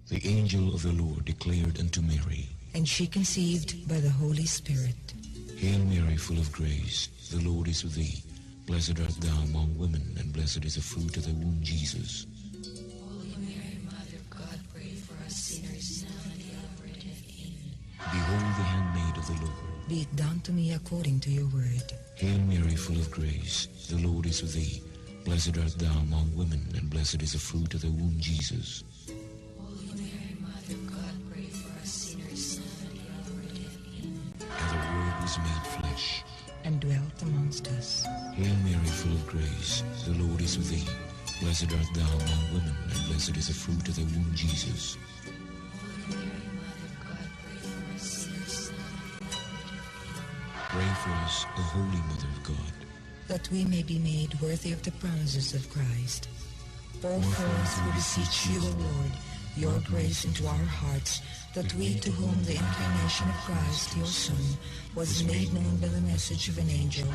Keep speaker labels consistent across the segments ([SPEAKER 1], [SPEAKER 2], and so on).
[SPEAKER 1] The angel of the Lord declared unto Mary,
[SPEAKER 2] And she conceived by the Holy Spirit.
[SPEAKER 1] Hail Mary, full of grace, the Lord is with thee. Blessed art thou among women, and blessed is the fruit of thy womb, Jesus.
[SPEAKER 2] Holy Mary, Mother of God, pray for us sinners now and at the hour of death. Amen.
[SPEAKER 1] Behold the handmaid of the Lord.
[SPEAKER 2] Be it done to me according to your word.
[SPEAKER 1] Hail Mary, full of grace, the Lord is with thee. Blessed art thou among women, and blessed is the fruit of thy womb, Jesus.
[SPEAKER 2] Holy Mary, Mother of God, pray for us sinners now and at the hour of death. Amen.
[SPEAKER 1] And the Word was made flesh,
[SPEAKER 2] And dwelt amongst us.
[SPEAKER 1] Hail Mary, full of grace, the Lord is with thee. Blessed art thou among women, and blessed is the fruit of thy womb, Jesus.
[SPEAKER 2] Holy Mary, Mother of God, pray for us sinners now and at the hour of death.
[SPEAKER 1] Pray for us, O Holy Mother of God.
[SPEAKER 2] That we may be made worthy of the promises of Christ. Pour forth, we beseech you, O Lord, your grace into our hearts, that we, to whom the incarnation of Christ, your Son, was made known by the message of an angel,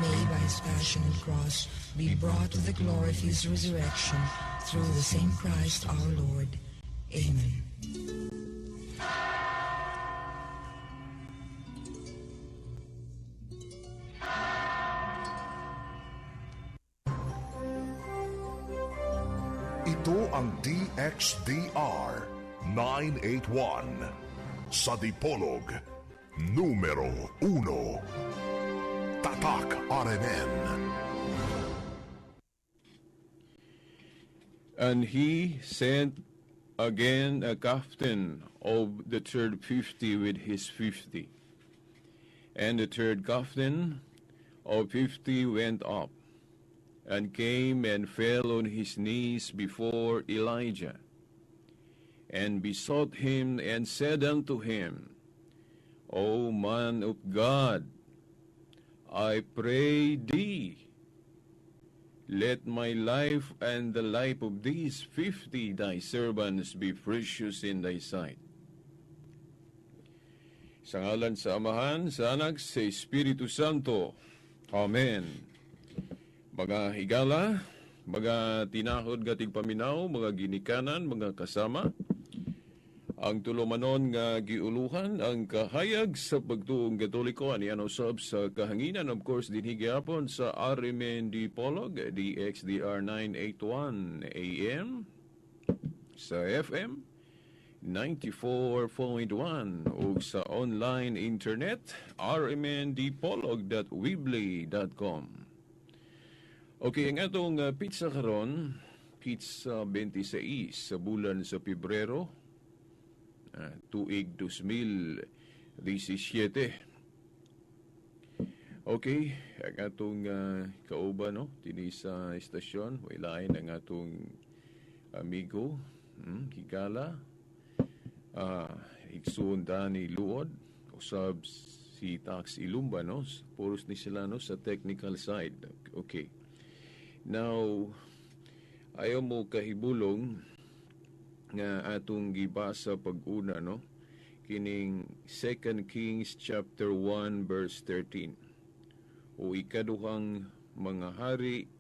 [SPEAKER 2] may by his passion and cross be brought to the glory of his resurrection, through the same Christ our Lord. Amen.
[SPEAKER 3] Ito ang DXDR 981 sa Dipolog, numero 1. Tatak RMN.
[SPEAKER 4] And he sent again a captain of the third 50 with his 50. And the third captain of 50 went up, and came and fell on his knees before Elijah, and besought him, and said unto him, O man of God, I pray thee, let my life and the life of these 50 thy servants be precious in thy sight. Sa ngalan sa Amahan, sa Anak, sa Espiritu Santo. Amen. Mga higala, mga tinahod gatig paminaw, mga ginikanan, mga kasama, ang tulumanon nga giuluhan, ang kahayag sa pagtuong Katoliko, aniyan usab sa kahanginan, of course, dinhigapon sa RMN Dipolog, DXDR 981 AM, sa FM 94.1, o sa online internet, rmndipolog.weebly.com. Okay, ang atong pizza karon, pizza 26 sa bulan sa Pebrero, tuig 2017. Okay, ang atong kauban, no, tini sa estasyon, wailain ang atong amigo, higala, igsuon ni Luod, usab si Tax Ilumba, no, puros ni sila, no, sa technical side. Okay. Now, ayaw mo kahibulong nga atong gibasa pag-una, no? Kining 2 Kings chapter 1 verse 13. O ikaduhang mga hari,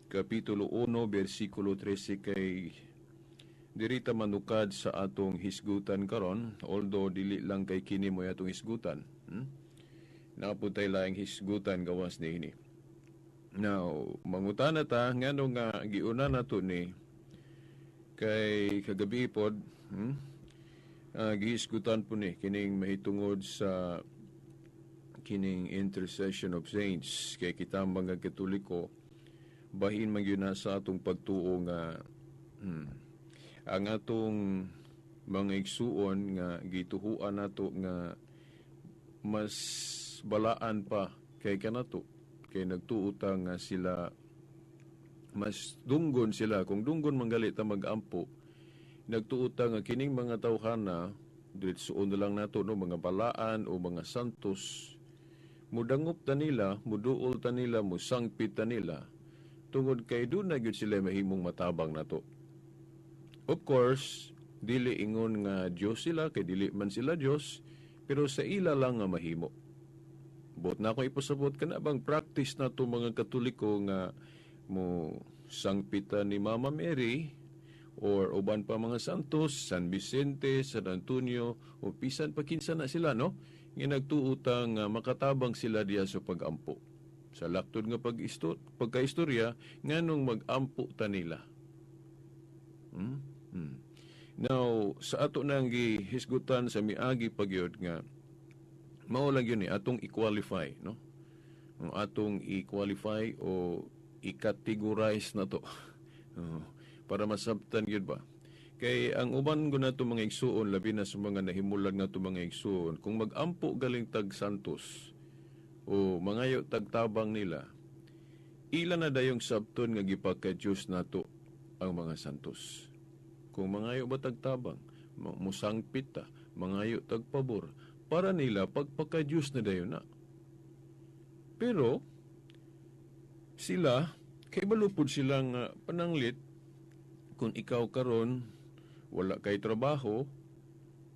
[SPEAKER 4] kapitulo 1, versikulo 13 kay dirita manukad sa atong hisgutan karon, although dili lang kay kini mo atong hisgutan. Naputay lang hisgutan gawas ni ini. Now, mangutana ta, nga nung giuna na to ni, kay kagabi pod, gihisgutan po ni, kining mahitungod sa kining intercession of saints, kay kita mga Katoliko, bahin man yun na sa atong pagtuo nga, ang atong mga igsuon nga gituhuan nato nga mas balaan pa kay kanato. Kay nagtuutang nga sila, mas dunggon sila, kung dunggon manggalit ang mag-ampo, nagtuutang nga kining mga tawhana, diretsoon na lang nato, no, mga balaan o mga santos, mudangop ta nila, muduol ta nila, musangpit ta nila, tungod kay doon na yun sila mahimong matabang nato. Of course, dili ingon nga Diyos sila, kay dili man sila Diyos, pero sa ila lang nga mahimo. Bot na akong ipasabot ka na bang practice na to mga Katoliko nga mo sangpitan ni Mama Mary or uban pa mga santos, San Vicente, San Antonio, o pisan pa kinsa na sila, no? Nga nagtuutang makatabang sila diya sa pagampo. Sa laktod nga pagkaistorya, nganong magampo ta nila. Now, sa ato nang gihisgutan sa miagi pagyod nga, mao lang yun atong i-qualify, no? Ang atong i-qualify o i-categorize na to. Para masabtan yun ba? Kay ang uban ko na ito mga igsuon, labi na sa mga nahimulag na ito mga igsuon, kung magampo galing tag santos o mangayo tagtabang nila, ilan na dayong sabton nga gipagka-Diyos na to ang mga santos. Kung mangayo ba tagtabang, musangpit ta, mangayo tagpabor, para nila pagpaka-Diyos na dayon na. Pero, sila, kay balupod silang pananglit, kung ikaw karon wala kay trabaho,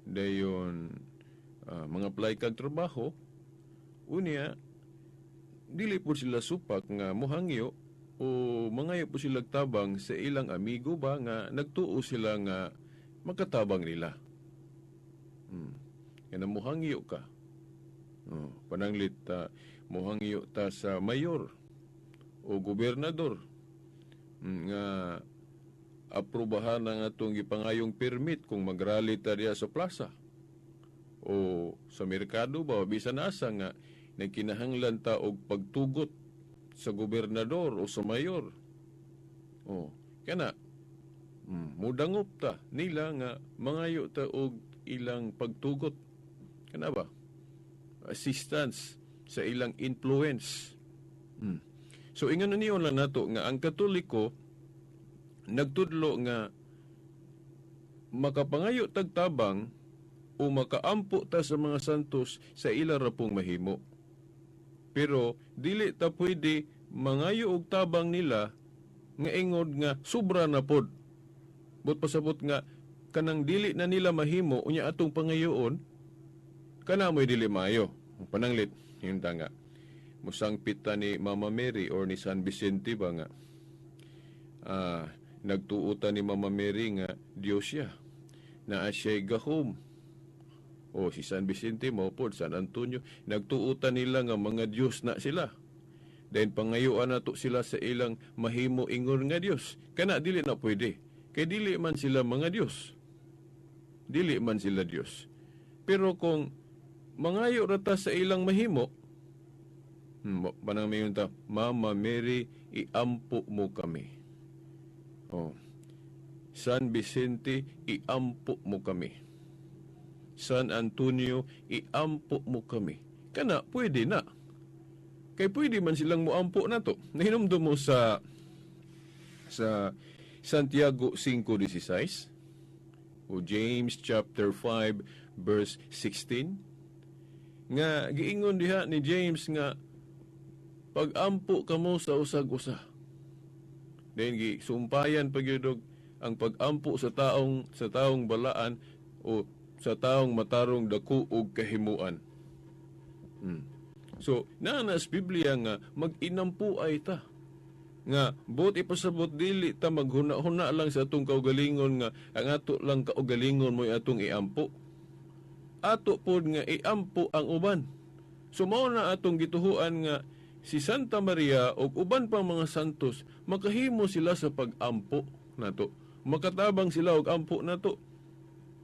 [SPEAKER 4] dayon mga apply kag trabaho, unya, dili po sila supak nga muhangyo o mangayo po sila tabang sa ilang amigo ba nga nagtuo sila nga makatabang nila. Kaya muhangyo ka. Pananglit muhangyo ta sa mayor o gobernador nga aprobahan ang atong gipangayong permit kung magrally ta diya sa plaza o sa merkado ba bisan asa nga nagkinahanglan ta og pagtugot sa gobernador o sa mayor. Kana mudangop ta nila nga mangayo ta og ilang pagtugot. Kana ba? Assistance sa ilang influence. So ingon niyo lang nato nga ang Katoliko nagtudlo nga makapangayo tagtabang o makaampo ta sa mga santos sa ila ra pong mahimo. Pero dili ta pwede mangayo og tabang nila nga ingod nga sobra na pod. But pasabot nga kanang dili na nila mahimo unya atong pangayoon kana mo'y dili maayo. Pananglit yung tanga. Musangpit ta ni Mama Mary or ni San Vicente ba nga nagtuutan ni Mama Mary nga Diyos siya na siya'y gahom. O si San Vicente maupod, San Antonio, nagtuutan nila nga mga Diyos na sila. Dahil pangayuan na to sila sa ilang mahimo ingon nga Diyos. Kana dili na pwede. Kay dili man sila mga Diyos. Dili man sila Diyos. Pero kung mangayo rata sa ilang mahimo, panang mayon ta, Mama Mary, iampo mo kami. San Vicente, iampo mo kami. San Antonio, iampo mo kami. Kana, pwede na. Kaya pwede man silang muampo na to. Nahinumdum mo sa Santiago 5:16 o James chapter 5 verse 16 nga giingon diha ni James nga pag-ampo kamo sa usag-usa. Then gisumpayan pagyudog ang pag-ampo sa taong balaan o sa taong matarong dako og kahimuan. So, naana sa Biblia nga mag-inampo ay ta. Nga, buot ipasabot dili ta maghuna-huna lang sa atong kaugalingon nga ang ato lang kaugalingon mo atong iampo. Ato pod nga iampo ang uban. So, mao na atong gituhuan nga si Santa Maria o uban pang mga santos, makahimo sila sa pag-ampo nato. Makatabang sila og ampo nato.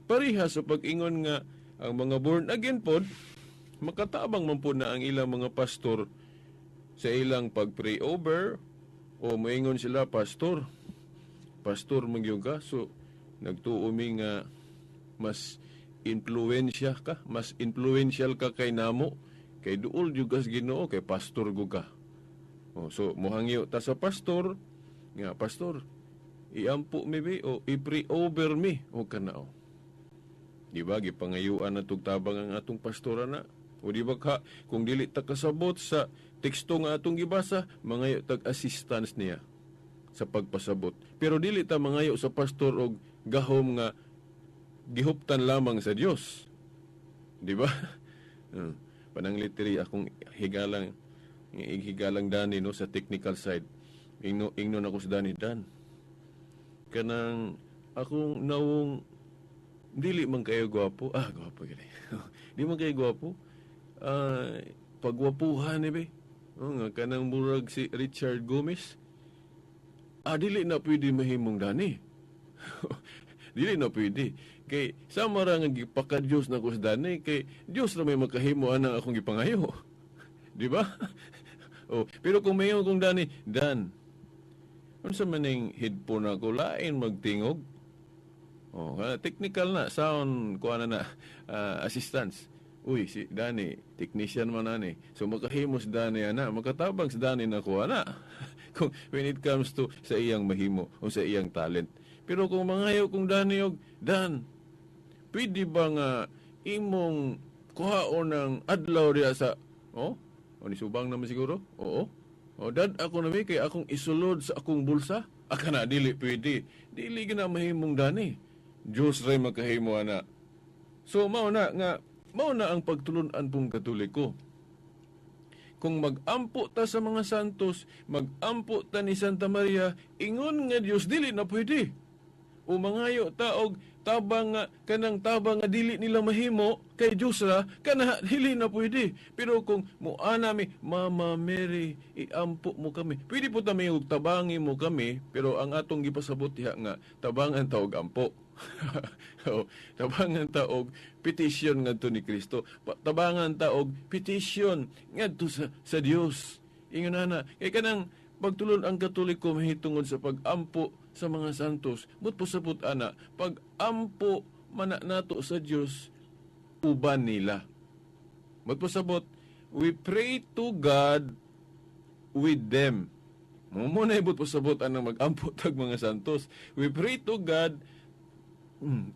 [SPEAKER 4] Pariha sa pag-ingon nga ang mga born again pod, makatabang man po na ang ilang mga pastor sa ilang pag-pray over o moingon sila pastor mangyong ka. So, nagtuumi nga mas influential ka kay namo, kay duol jugas Ginoo, kay pastor guga. So, mohangyo ta sa pastor, nga pastor, iampo mi o i-pray over mi o kanao. Di ba, gipangayuan na tugtabang ang atong pastora na. O di ba ka, kung dili ta kasabot sa teksto nga atong gibasa, mangayo tag-assistance niya sa pagpasabot. Pero dili ta mangayo sa pastor og gahom nga gihuptan lamang sa Dios. Di ba? Panangliteri akong higalang Dani no sa technical side. Ingnon ako sa Dani Dan. Kanang akong nawong dili man kayo gwapo. Gwapo gani. Di man kayo gwapo. Pagwapuhan ni be. Nga kanang murag si Richard Gomez. Dili na pwede mahimong dani. Dili na pwede. Kay sama ra nga gipaka-Dios na ko sa dani kay Dios ra may makahimo anang akong gipangayo. Di ba? Pero kung mayon kong dani, Dan, unsa man ning headphone ako lain magtingog. Technical na sound kuha na assistance. Uy, si Dani, technician man ani. So makahimo si Dani ana, makatabang si Dani na kuha na. Kung when it comes to sa iyang mahimo o sa iyang talent. Pero kung mangayo kung Dani og Dan, pwede ba nga imong kuhaon ng adlaw diya sa ni subang naman siguro? Oo. Dad, ako na kay akong isulod sa akong bulsa. Na, dili pwede. Dili gina mahimong Dani. Diyos ray makahimo ana. So, mao na ang pagtulunan pong Katoliko. Kung mag-ampo ta sa mga santos, mag-ampo ta ni Santa Maria, ingon nga Diyos, dili na pwede. O mangayo taog tabang nga dili nila mahimo kay Diyos ra kana dili na pwede. Pero kung muana mi Mama Mary iampo mo kami, pwede po ta may tabangi mo kami, pero ang atong gipasabot diha nga tabangan ta og ampo. Tabangan ta og petition ngadto ni Kristo, tabangan ta og petition ngadto sa Dios. Ingon na kay kanang pagtulon ang Katoliko mahitungod sa pag-ampo sa mga santos, but pasabot ana, pag-ampo mana nato sa Dios uban nila. But pasabot, we pray to God with them. Muna ibut pasabot anang mag-ampo tag mga santos. We pray to God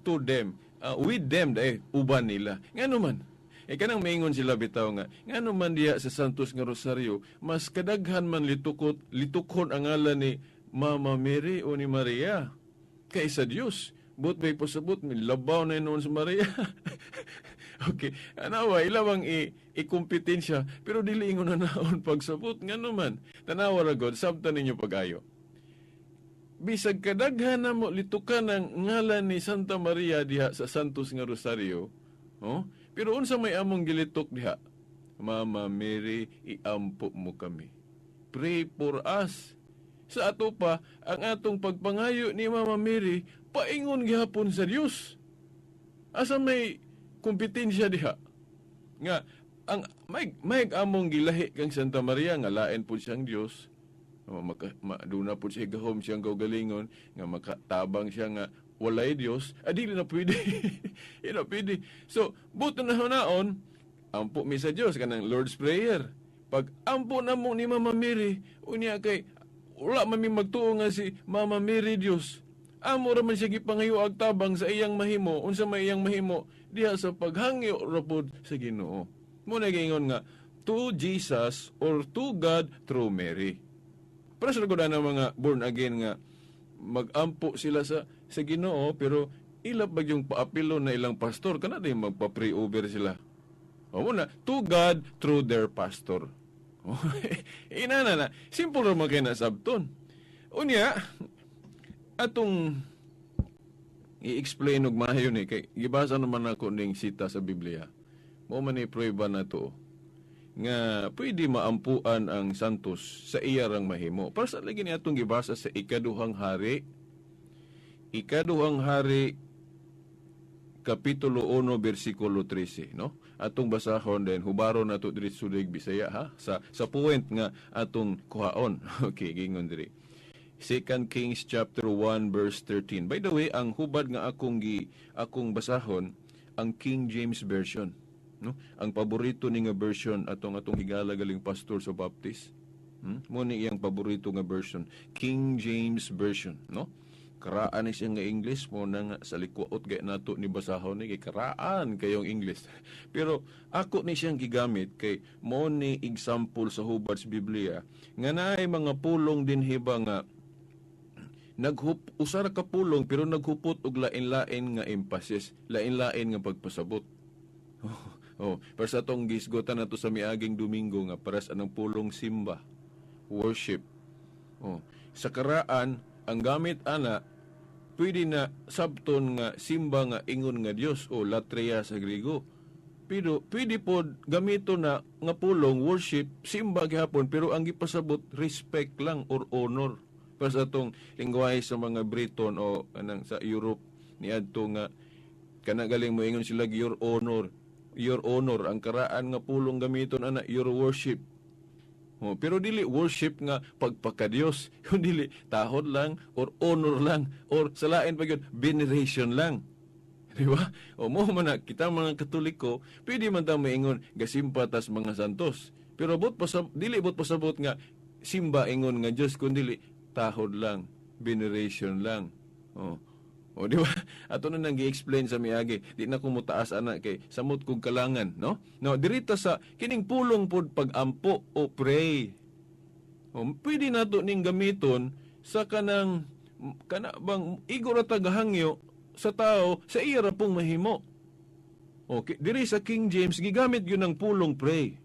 [SPEAKER 4] to them. With them uban nila. Ngano man? Kanang maingon sila bitaw nga, ngano man diya sa Santos nga Rosaryo, mas kadaghan man litukon ang ngalan ni Mama Mary o ni Maria kaysa Dios. But may pasabot, labaw na noon sa Maria. Okay, anawa, ilawang i-kompetensya, pero dili ingon na naon pagsabot, ngano man. Tanawa ra God, sabta ninyo pag-ayo. Bisag kadaghan na mo litukan ang ngalan ni Santa Maria diha sa Santos nga Rosaryo, pero unsa may among gilitok diha? Mama Mary, iampo mo kami. Pray for us. Sa ato pa, ang atong pagpangayo ni Mama Mary, paingon gihapon sa Dios. Asa may kompetensya diha? Nga, ang may among gilahi kang Santa Maria, nga lain po siyang Dios. Doon na po siya gahom siyang kaugalingon, nga makatabang siya nga walay Dios, dili na pwede. Hindi na pwede. So, buto na hunaon, ampo mi sa Dios, kanang Lord's Prayer. Pag ampo na mo ni Mama Mary, unya kay, wala man mi magtuo nga si Mama Mary Dios. Amo ra man siya gipangayo ag tabang sa iyang mahimo, unsa may iyang mahimo, diha sa paghangyo ra pod sa Ginoo. Muna gingon nga, to Jesus or to God through Mary. Para sa nagudan ng mga born again nga, mag-ampo sila sa Ginoo, pero ilap ba yung paapilo na ilang pastor, kana din magpa-pray over sila. Muna, to God through their pastor. Inana na, simple naman kayo na sabton. Unya, atong i-explain og maayo ni kay gibasa naman ako ning sita sa Biblia. Mo man ni prueba na to nga pwede maampuan ang santos sa iyarang mahimo. Para sa lagi ni atong gibasa sa ikaduhang hari kapitulo 1 bersikulo 13, no? Atong basahon din hubaron nato diri sa Bisaya ha sa point nga atong kuhaon. Okay, gingon diri. 2 Kings chapter 1 verse 13. By the way, ang hubad nga akong basahon ang King James version, no? Ang paborito ni nga version atong higala galing pastor sa Baptist. Mo ni iyang paborito nga version, King James version, no? Karaan ni siya nga English mo na nga sa likwaot gay nato ni basahon ni kay karaan kayong English. Pero ako ni siyang gigamit kay mo ni example sa hubad sa Biblia nga naay mga pulong din hiba nga usar ka pulong pero naghupot og lain-lain nga emphasis, lain-lain nga pagpasabot. Para sa tong gisgotan nato sa miaging Domingo nga para sa anong pulong simba, worship. Sa karaan ang gamit ana pwede na sabton nga simba nga ingon nga Dios o latria sa Griego. Pero pwede po gamito na nga pulong worship simba gihapon pero ang gipasabot respect lang or honor. Para sa atong lingwahe sa mga Briton o anang sa Europe niadto nga kana galing mo ingon sila your honor. Your honor ang karaan nga pulong gamiton ana your worship. Pero dili worship nga pagpakadiyos, kun dili tahod lang or honor lang or sa lain pa gyud veneration lang. Di ba? O mo man na kita mga Katoliko, pwede man ta maingon gasimpa tas mga santos. Pero dili bot pasabot nga simba ingon nga Dios kun dili tahod lang, veneration lang. O di ba? Ato na nang gi-explain sa miagi, di na ko mutaas ana kay samot kog kalangan, no? No, dirita sa kining pulong pod pag-ampo o pray. Pwede nato ning gamiton sa kana bang igor tagahangyo sa tao sa iya ra pong mahimo. Okay, diri sa King James gigamit gyud ang pulong pray.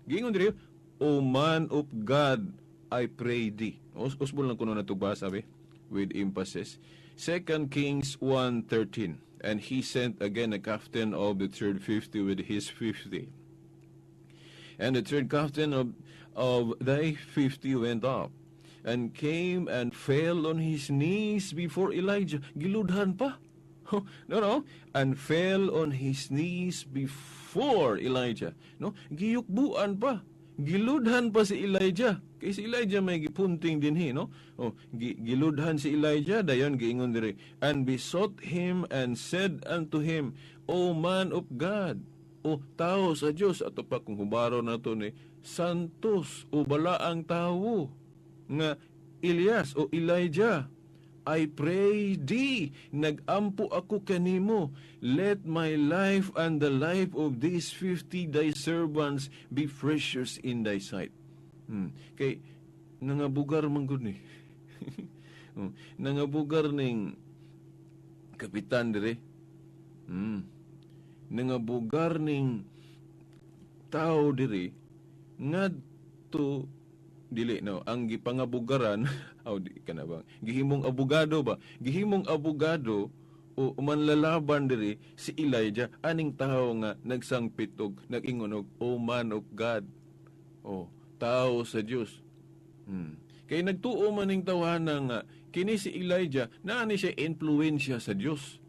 [SPEAKER 4] Giingon diri, O man of God, I pray thee. Usbol lang kuno nato basa with emphasis. 2 Kings 1:13. And he sent again a captain of the third 50 with his 50. And the third captain of thy 50 went up and came and fell on his knees before Elijah. Giludhan pa. No. And fell on his knees before Elijah. No? Giyukbuan pa. Giludhan pa si Elijah. Kay si Elijah may gipunting dinhi, no? Giludhan si Elijah, dayon giingon diri. And besought him and said unto him, O man of God, o tao sa Dios, ato pa kung hubaro nato ni santos o balaang tawo nga Elias o Elijah, I pray thee, nagampo ako kanimo, let my life and the life of these 50 thy servants be precious in thy sight. Kay nangabugar man gud ni. Nangabugar ning kapitan dire. Nangabugar ning tao dire ngadto dili no ang gipangabugaran di kana ba gihimong abogado ba gihimong abogado o manlalaban diri si Elijah aning tao nga nagsangpit og nag-ingon og O man of God o tao sa Dios. Kay nagtuo man ning tawhana nga kini si Elijah naani siya influensya sa Dios.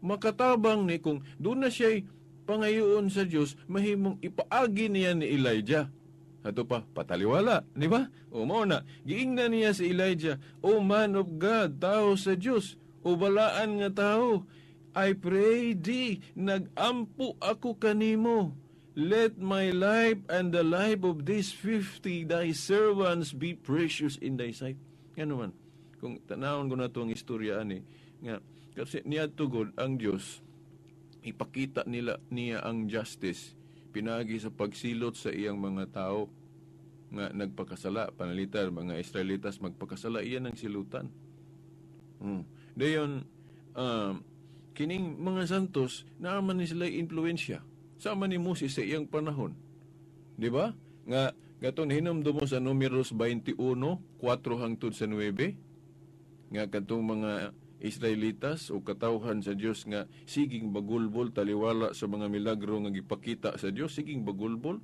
[SPEAKER 4] Makatabang ni kung doon na siya pangayoon sa Dios mahimong ipaagi niya ni Elijah. Ato pa, pataliwala, di ba? O mao na, giingnan niya si Elijah, O man of God, tao sa Dios, o balaan nga tao, I pray thee, nagampo ako kanimo. Let my life and the life of these 50 thy servants be precious in thy sight. Ano man, kung tanawon ko na itong istorya ani, nga, kasi niya tugod ang Diyos, ipakita niya ang justice, pinagi sa pagsilot sa iyang mga tao nga nagpakasala, panalitan, mga Israelitas magpakasala, iyan ang silutan. Dayon, kining mga santos, naaman ni sila influensya. Sama ni Moses sa iyang panahon. Di ba? Nga, gaton hinumdo mo sa Numeros 21, 4 hangtod sa 9, nga katong mga Israelitas o katawhan sa Dios nga siging bagulbol taliwala sa mga milagro nga gipakita sa Dios, siging bagulbol.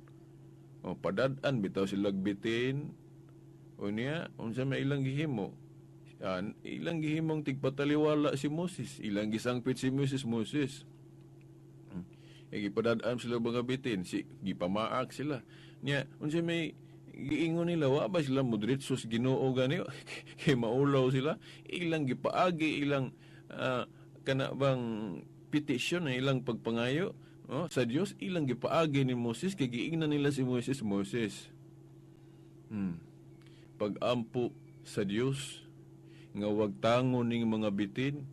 [SPEAKER 4] O padad-an bitaw sila bitin. O niya, unsa may ilang gihimo? Ilang gihimong tigpataliwala si Moses, ilang gisangpit si Moses. Gipadad-an sila mga bitin, gipamaak sila. Niya, unsa may giingon nila, wa ba sila modritsos Ginoo gani? Kay maulaw sila, ilang gipaagi, ilang kana bang petition, ilang pagpangayo sa Dios, ilang gipaagi ni Moses, kay giingnan nila si Moses. Pag-ampo sa Dios, nga wag tangon ning mga bitin,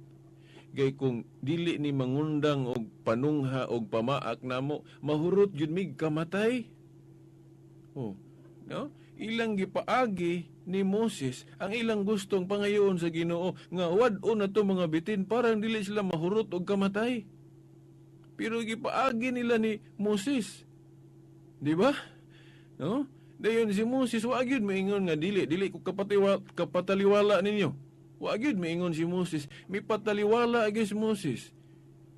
[SPEAKER 4] kay kung dili ni mangundang og panungha og pamaak namo, mahurot gyud mig kamatay. No? Ilang gipaagi ni Moses ang ilang gustong pangayoon sa Ginoo nga wad-o na to mga bitin parang dili sila mahurot og kamatay. Pero gipaagi nila ni Moses. Di ba? No? Dayon si Moses wa gyud maingon nga dili ko kapataliwala ninyo. Wa gyud miingon si Moses, mi pataliwala gyud si Moses.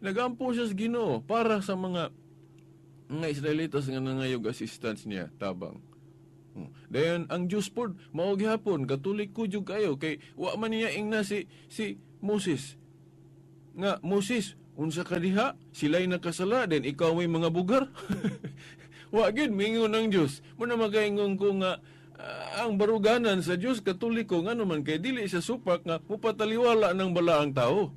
[SPEAKER 4] Nagampo siya sa Ginoo para sa mga Israelitas nga nangayog assistance niya tabang. Dayon ang Diyos pod mao gihapon katulik ko jud kayo kay wa man niya ingna si Moses. Nga Moses, unsa ka diha? Sila'y nakasala den ikaw may mga bugar. Wa gyud mingon ang Dios. Mo na magaingon ko nga ang baruganan sa Dios Katoliko ngano man kay dili sa supak nga mupataliwala ng balaang tao.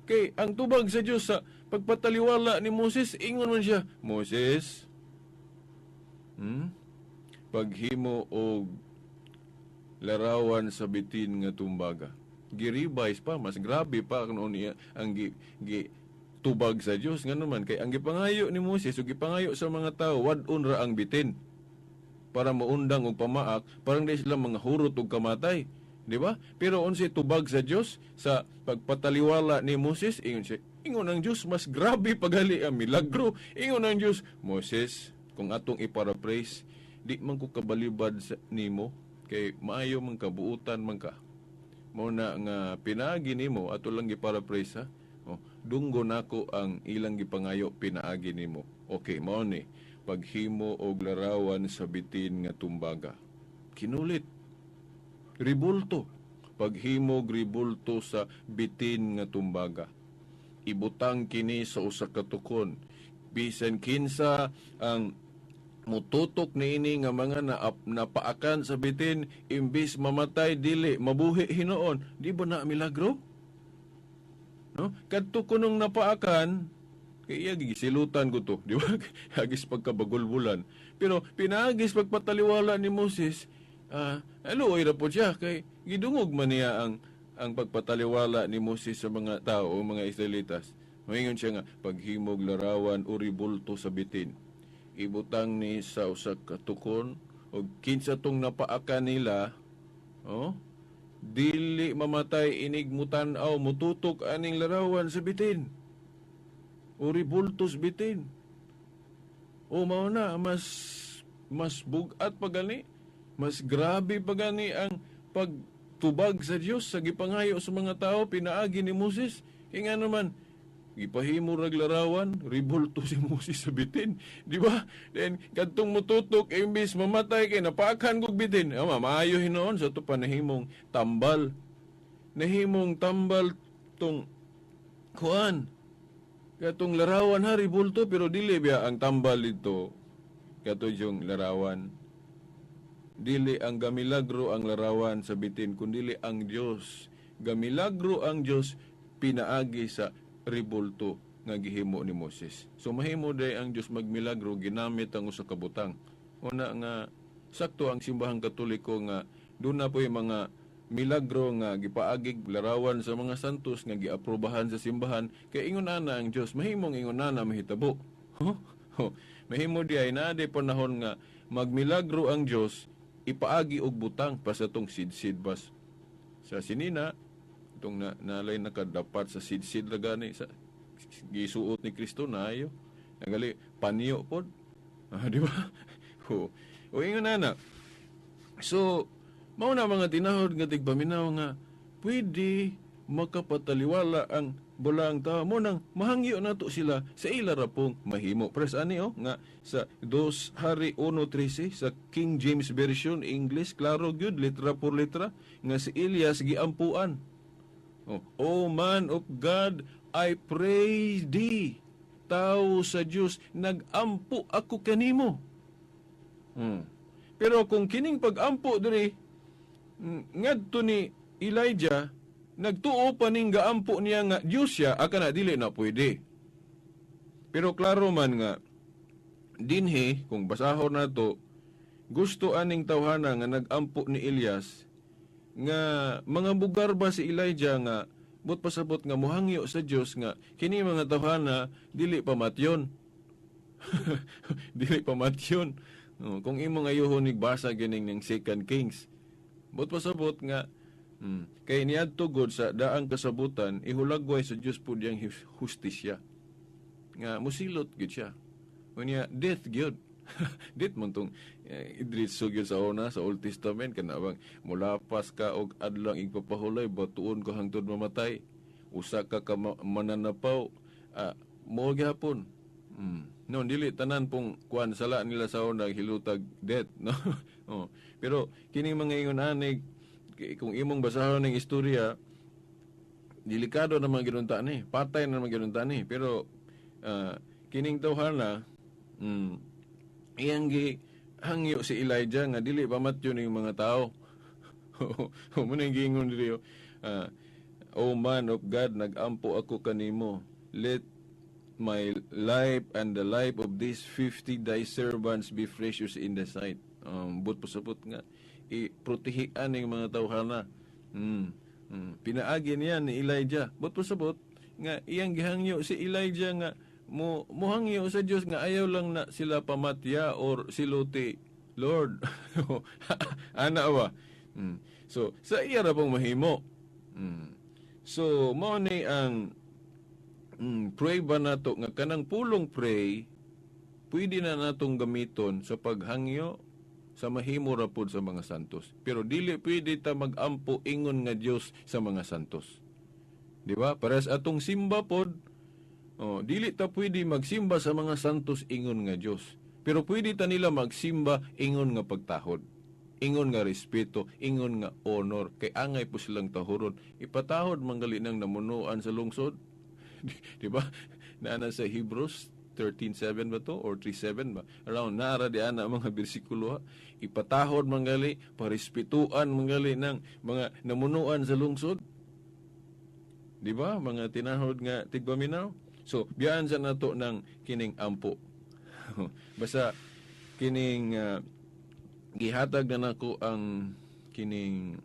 [SPEAKER 4] Kay ang tubag sa Dios sa pagpataliwala ni Moses, ingon man siya, Moses, paghimo og larawan sa bitin nga tumbaga. Giribais pa, mas grabe pa kung niya ang tubag sa Dios nga naman kay ang gipangayo ni Moses ug gipangayo sa mga tao wad-on ra ang bitin para maundang og pamaak parang dili sila mga hurot og kamatay, di ba? Pero unsay tubag sa Dios sa pagpataliwala ni Moses, ingon ang Dios mas grabe pagali ang milagro. Ingon ang Dios, Moses, kung atong iparaphrase, di man ko kabalibad sa nimo kay maayo man kabuutan man ka. Mao na nga pinaagi nimo ato lang giparaphrase ha. Dunggo nako ang ilang gipangayo pinaagi nimo. Okay, mao ni paghimo og larawan sa bitin nga tumbaga. Kinulit. Ribulto. Paghimo og ribulto sa bitin nga tumbaga. Ibutang kini sa usa ka tukon. Bisan kinsa ang mututok niini nga mga napaakan sa bitin imbis mamatay dili mabuhi hinoon. Di ba na milagro? No? Kadto kunong napaakan kaya gisilutan ko to, di ba? Hagis pagkabagulbulan. Pero pinagis pagpataliwala ni Moses, aluoy ra po siya kay gidungog man niya ang pagpataliwala ni Moses sa mga tao o mga Israelitas. Moingon siya nga paghimog larawan o ribulto sa bitin. Ibutang ni sa usa ka tukon o kinsa tong napaakan nila, dili mamatay inig mutan-aw mututok aning larawan sa bitin. O ribultos bitin. O mao na mas bugat pa gani, mas grabe pa gani ang pagtubag sa Dios sa gipangayo sa mga tao pinaagi ni Moses. Inga naman gipahimo rag larawan, ribulto si Moses sa bitin, di ba? Then kadtong mututok imbis mamatay kay napaakan kog bitin. Maayo hinoon sa to panahimong tambal. Nahimong tambal tong kuan. Katong larawan ha ribulto pero dili biya ang tambal dito. Kato yung larawan. Dili ang gamilagro ang larawan sa bitin kundi ang Dios. Gamilagro ang Dios pinaagi sa ribulto nga gihimo ni Moses. So mahimo day ang Dios magmilagro ginamit ang usa ka butang. Una nga sakto ang simbahang Katoliko nga doon na po yung mga milagro nga gipaagig larawan sa mga santos nga giaprobahan sa simbahan kay ingon ana ang Dios mahimong ingon ana mahitabo. Mahimo di ay naa day panahon nga magmilagro ang Dios ipaagi og butang pa sa tong sidsid bas sa sinina itong nalay nakadapat sa sidsid ra gani sa gisuot ni Kristo naayo nagali panyo pod. Di ba? O ingon ana. So mao na mga tinahod nga tigpaminaw nga pwede makapataliwala ang bulaang tao mo nang mahangyo nato sila sa ila ra pong mahimo. Pres ani nga sa 2 Hari 1:13 sa King James Version English klaro gyud letra por letra nga si Elias giampuan. O man of God, I praise thee. Tao sa Dios nagampu ako kanimo. Pero kung kining pagampo diri ngadto ni Elijah nagtuo pa ning gaampo niya nga Dios siya aka na dili na pwede. Pero klaro man nga dinhi kung basahon nato gusto aning tawhana nga nagampo ni Elias nga mga bugar ba si Elijah nga but pasabot nga mohangyo sa Dios nga kini mga tawhana dili pa matyon. Dili pa matyon. Kung imo ngayohon igbasa gining ning 2 Kings but pasabot nga kay niadto gud sa daang kasabutan ihulagway sa Dios pud yang hustisya nga musilot gid siya unya death gyud death man tong idritso gyud sa una sa Old Testament kana bang mulapas ka og adlang igpapahulay batuon ka hangtod mamatay, usa ka mananapaw, mo gyapon. No, dili tanan pong kuan sala nila sa una hilutag death, no. Pero kining mga ingon anig kung imong basahon ng istorya, delikado naman ginunta ni, patay naman ginunta ni, pero kining tawhana iyang hangyo si Elijah nga dili pamatyo ning mga tao. Muna yung gingon dito, O man of God, nagampo ako kanimo. Let my life and the life of these 50 thy servants be precious in the sight. But pasapot nga, iprotehian ng mga tawhana. Pinaagi niya ni Elijah. But pasapot nga, iyang gihangyo si Elijah nga, muhangyo sa Diyos nga ayaw lang na sila pamatya or siluti, Lord. Ana ba? So, sa iya ra pong mahimo. So, mao ni ang pray ba nato nga kanang pulong pray, pwede na natong gamiton sa paghangyo sa mahimo ra pod sa mga santos. Pero dili pwede ta magampo ingon nga Dios sa mga santos. Di ba? Para sa atong simba pod, dili ta pwede magsimba sa mga santos ingon nga Dios. Pero pwede ta nila magsimba ingon nga pagtahod, ingon nga respeto, ingon nga honor. Kay angay po silang tahuron. Ipatahod manggali nang namunuan sa lungsod. Di ba? Naana sa Hebrews 13:7 ba to? Or 3:7 ba? Around nara di ana mga bersikulo ha. Ipatahod manggali, parespetuan manggali ng mga namunuan sa lungsod. Di ba? Mga tinahod nga tigpaminaw. So, biyaan sa nato ng kining ampo. Basta kining gihatag na nako ang kining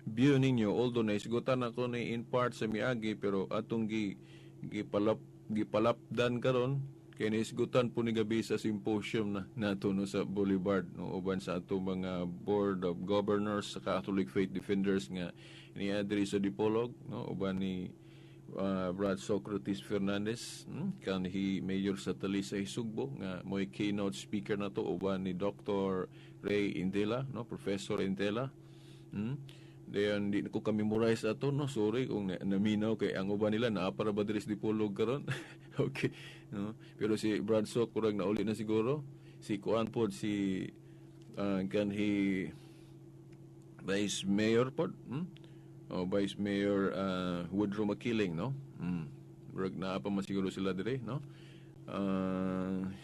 [SPEAKER 4] view ninyo, although naisgutan ako ni in part sa miagi, pero atong gipalapdan karon kay naisgutan po ni gabi sa symposium na nato no sa Boulevard, no, uban sa ato mga Board of Governors sa Catholic Faith Defenders nga ni Adri sa Dipolog, no, uban ni Brad Socrates Fernandez, kan hi mayor sa Talisay Sugbo nga mo'y keynote speaker na to, uban ni Dr. Ray Intela, no, Professor Intela. Dayon di ko ka-memorize ato, no, sorry kung naminaw kay ang uban nila naa para ba diri sa Dipolog karon. Okay, no, pero si Brad Soc kurang nauli na siguro, si kuan pod si kan hi Vice Mayor pod, Vice Mayor Woodrow Makiling, no? Murag na pa masiguro sila dire, no?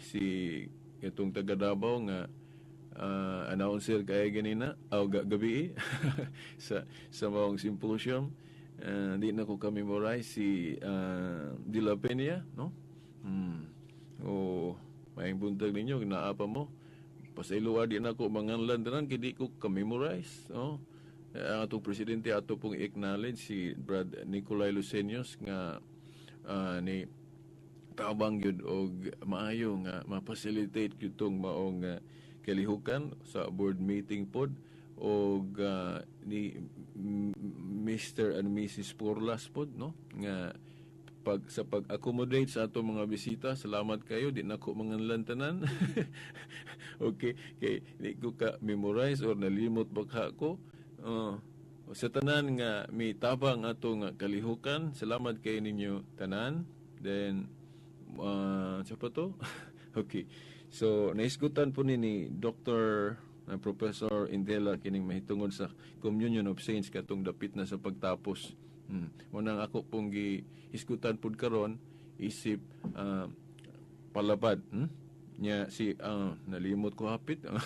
[SPEAKER 4] Si itong taga Davao nga announcer kay ganina gabi sa maong symposium, di na ko ka-memorize si De La Peña, no? Maayong buntag ninyo naa pa mo. Pasayloa di na ko manganlan tanan kay di ko ka-memorize, no? Ang atong presidente ato pong i-acknowledge si Brad Nicolay Lucenios nga ni tabang yun og maayo nga ma-facilitate yun itong maong kalihukan sa board meeting pod og ni Mr. and Mrs. Porlas pod, no, nga sa pag-accommodate sa atong mga bisita. Salamat kayo, di na ko manganlan tanan. Okay, kay di ko ka memorize or nalimot baka ko. Sa tanan nga may tabang atong kalihukan, salamat kayo ninyo tanan. Then sa pa to? Okay, so naisgutan po ni Dr. Professor Intela kining mahitungod sa Communion of Saints katong dapit na sa pagtapos. Munang ako pong giisgutan pud karon isip palabad nya si nalimot ko hapit ang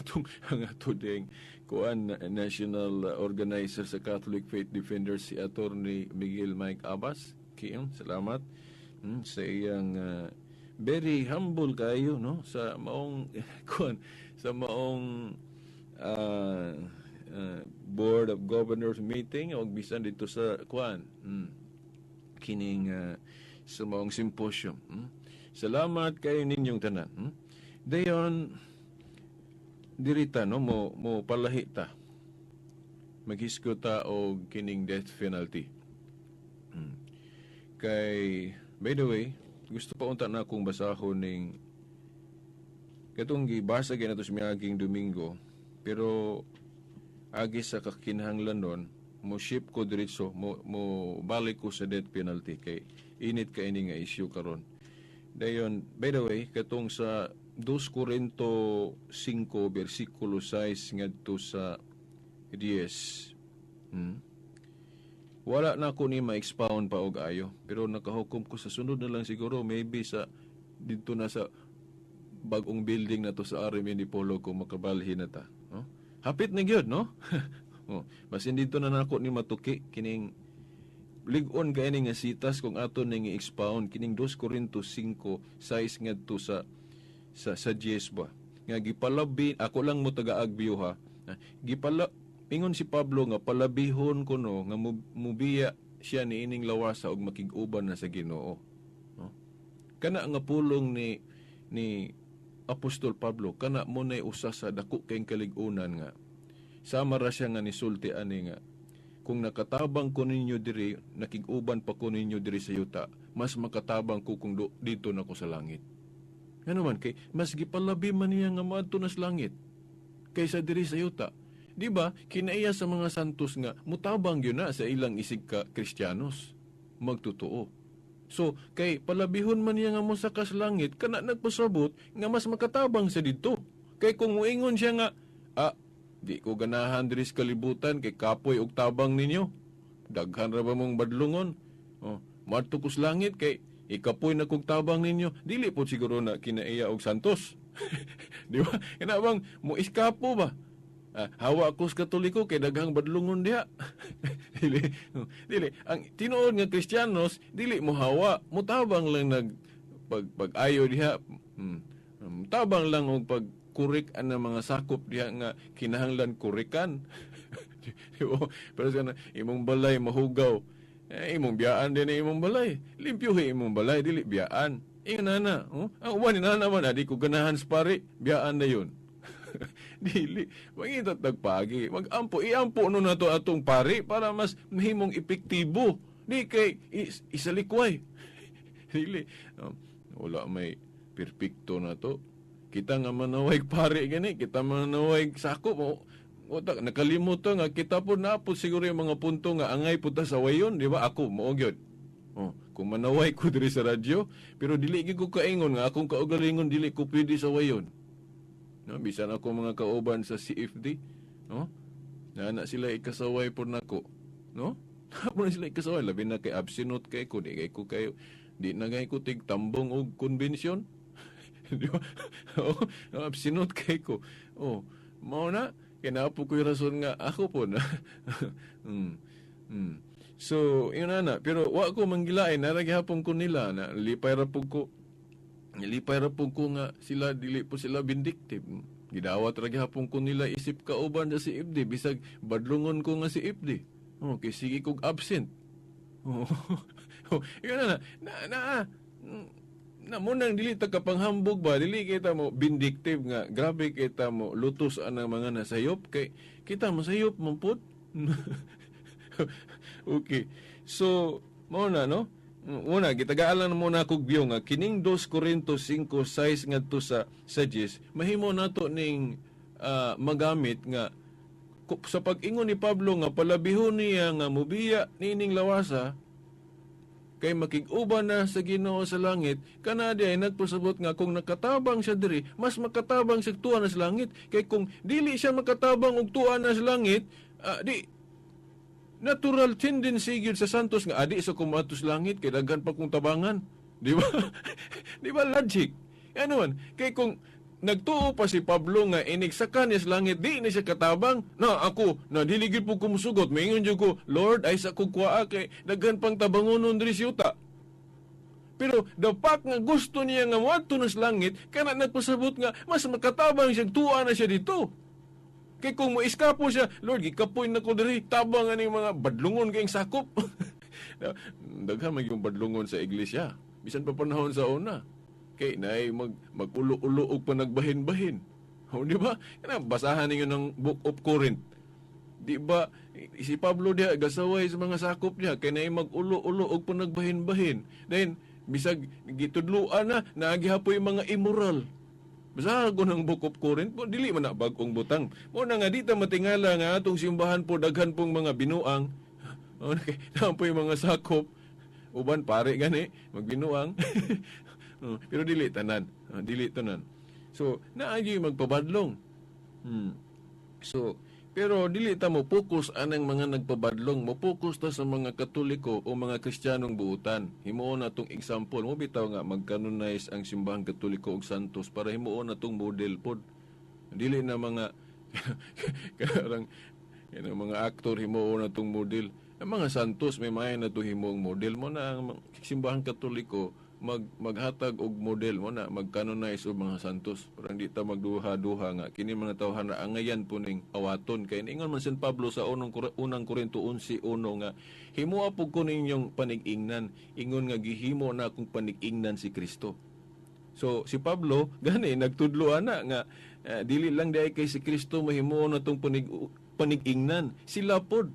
[SPEAKER 4] ato ding kuan national organizer sa Catholic Faith Defenders, si Attorney Miguel Mike Abbas. Kiyong salamat sa iyang very humble kayo, no, sa maong kuan sa maong Board of Governors meeting o bisan dito sa kuan kining sa maong symposium. Salamat kayo ninyong tanan. Dayon dirita, no, mo palahi ta maghisgo ta og kining death penalty. Kay by the way, gusto pa unta na akong basahon ning katong gibasa gyud nato sa miaging Domingo, pero agi sa kakinahanglan nun, mo ship ko diretso, mo balik ko sa death penalty kay init ka ini nga issue karon. Dayon, by the way, katong sa 2 Corinto 5 versikulo 6 ngadto sa 10. Wala na ako ni ma-expound pa og ayo, pero nakahukom ko sa sunod na lang siguro, maybe sa dito na sa bagong building na to sa RMN ni Polo kung makabalhin na ta. No? Hapit na gyud, no? Basin dito na nako ni matuki kining lig-on kay ni nga sitas kung aton ning i-expound kining 2 Corinto 5 6 ngadto sa 10 ba. Nga gipalabi ako lang mo taga-agbiyo ha. Ingon si Pablo nga palabihon ko no nga mubiya siya ni ining lawasa og makig-uban na sa Ginoo. No? Kana nga pulong ni Apostol Pablo kana mo nay usa sa dako kayong kalig-unan nga sama ra siya nga nisulti ani nga kung nakatabang ko ninyo diri nakig-uban pa ko ninyo diri sa yuta mas makatabang ko kung dito na ko sa langit. Ano man kay mas gipalabi man niya nga maadto na sa langit kaysa diri sa yuta. Di ba? Kinaiya sa mga santos nga mutabang yun na sa ilang isig ka Kristiyanos magtotoo. So, kay palabihon man niya nga mo sa langit, kana nagpasabot nga mas makatabang sa dito. Kay kung muingon siya nga, di ko ganahan diri sa kalibutan, kay kapoy og tabang ninyo. Daghan ra ba mong badlungon? Madto ko sa langit, kay ikapoy na kog tabang ninyo. Dili po siguro na kinaiya og santos. Di ba? Kana bang mo iskapo ba? Hawa ko sa Katoliko kay daghang badlungon diha. dili ang tinuod nga Kristiyanos dili mo hawa, mutabang lang pag-ayo diha. Tabang lang og pagkurik ang mga sakop diha nga kinahanglan kurikan. Pero sana imong balay mahugaw. Imong biyaan din imong balay. Limpyuhi imong balay dili biyaan. Ingon na. Ang uban ni nana man di ko ganahan sa pare, biyaan na yun. Dili, mangita tagpagi. Iampo no nato atong pari para mas mahimong epektibo. Di kay isalikway. Dili. Wala may perpekto na to. Kita nga manaway pari gani, kita manaway sakop. Nakalimot to nga kita po naapot siguro yung mga punto nga angay puta sa wayon, di ba? Ako mao gyud. Kung manaway ko diri sa radyo, pero dili gyud ko kaingon nga akong kaugalingon dili ko pwede sa wayon. No, bisan ako mga kauban sa CFD, no? Na sila ikasaway por nako, no? Mo na sila ikasaway labi na kay absinot kay ko, di kay ko kayo, di na kay ko tig tambong og konbensyon. Di ba? Absinot kay ko. Mao na kinapo ko yung rason nga ako po na. So, yun na. Pero wa ko manggilain, naragihapon ko nila na lipay ra po ko nga sila, dili po sila vindictive. Gidawat ra gihapon ko nila isip kauban sa si Ibdi, bisag badlungon ko nga si Ibdi. Okay, sige kog absent. Yun na munang dili ta kapanghambog ba, dili kita mo vindictive nga, grabe kita mo lutos ang mga nasayop, kay kita mo sayop mamput. Okay, so, mo na, no? Una, gitagaalan muna kog biyo nga kining 2 Corinto 5:6 ngadto sa 10 mahimo nato ning magamit nga sa pag-ingon ni Pablo nga palabihon niya nga mubiya nining lawasa kay makig-uban na sa Ginoo sa langit, kana di ay nagpasabot nga kung nakatabang siya diri mas makatabang siya tuwa na sa langit, kay kung dili siya makatabang og tuwa na sa langit, di natural tendency gyud sa santos nga adi sa kumatos langit kay daghan pa kong tabangan, di ba? Di ba logic? Ano man, kay kung nagtuo pa si Pablo nga inigsakan niya sa langit, di na siya katabang, na ako na dili gyud po kumusugot, maingon jud ko, Lord ay sa kukwaa kay daghan pang tabangonon diri sa yuta. Pero the fact nga gusto niya nga moadto na sa langit, kana nagpasabot nga mas makatabang siya tuwa na siya dito. Kay kung mo-iskapo siya, Lord, gikapoy na ko diri, tabang ani mga badlungon kayong sakop. Daghan man yung badlungon sa iglesia. Bisan pa panahon sa una. Kay naay mag-ulo-ulo og panagbahin-bahin. Di ba? Basahan niyo ng Book of Corinth. Di ba? Si Pablo diha gasaway sa mga sakop niya kay naay mag-ulo-ulo og panagbahin-bahin. Then bisag gitudluan na nagihapoy mga immoral. Basa ko ng Book of Corinth, dili man na bagong butang. Mo na nga dita matingala nga atong simbahan po daghan pong mga binuang. Okay, po yung mga sakop. Uban pare gani magbinuang. Pero dili tanan. Dili tanan. So, naagi magpabadlong. So, pero dili ta mo focus anang mga nagpabadlong, mo focus ta sa mga Katoliko o mga Kristiyanong buutan. Himuon na tong example, mo bitaw nga mag-canonize ang simbahang Katoliko ug Santos para himuon na tong model pod. Dili na mga karang mga aktor himuon na tong model. Ang mga Santos may maay na to himuong model mo na ang simbahang Katoliko maghatag og model mo na mag-canonize og mga santos para hindi ta magduha-duha nga kini mga tawhan na angayan po ning awaton kay ingon man San Pablo sa unang Korinto 11:1 nga himoa pug ko ninyong panig-ingnan ingon nga gihimo na akong panig-ingnan si Kristo. So si Pablo gani nagtudlo ana nga dili lang diay kay si Kristo mahimo na tong panig-ingnan sila pod.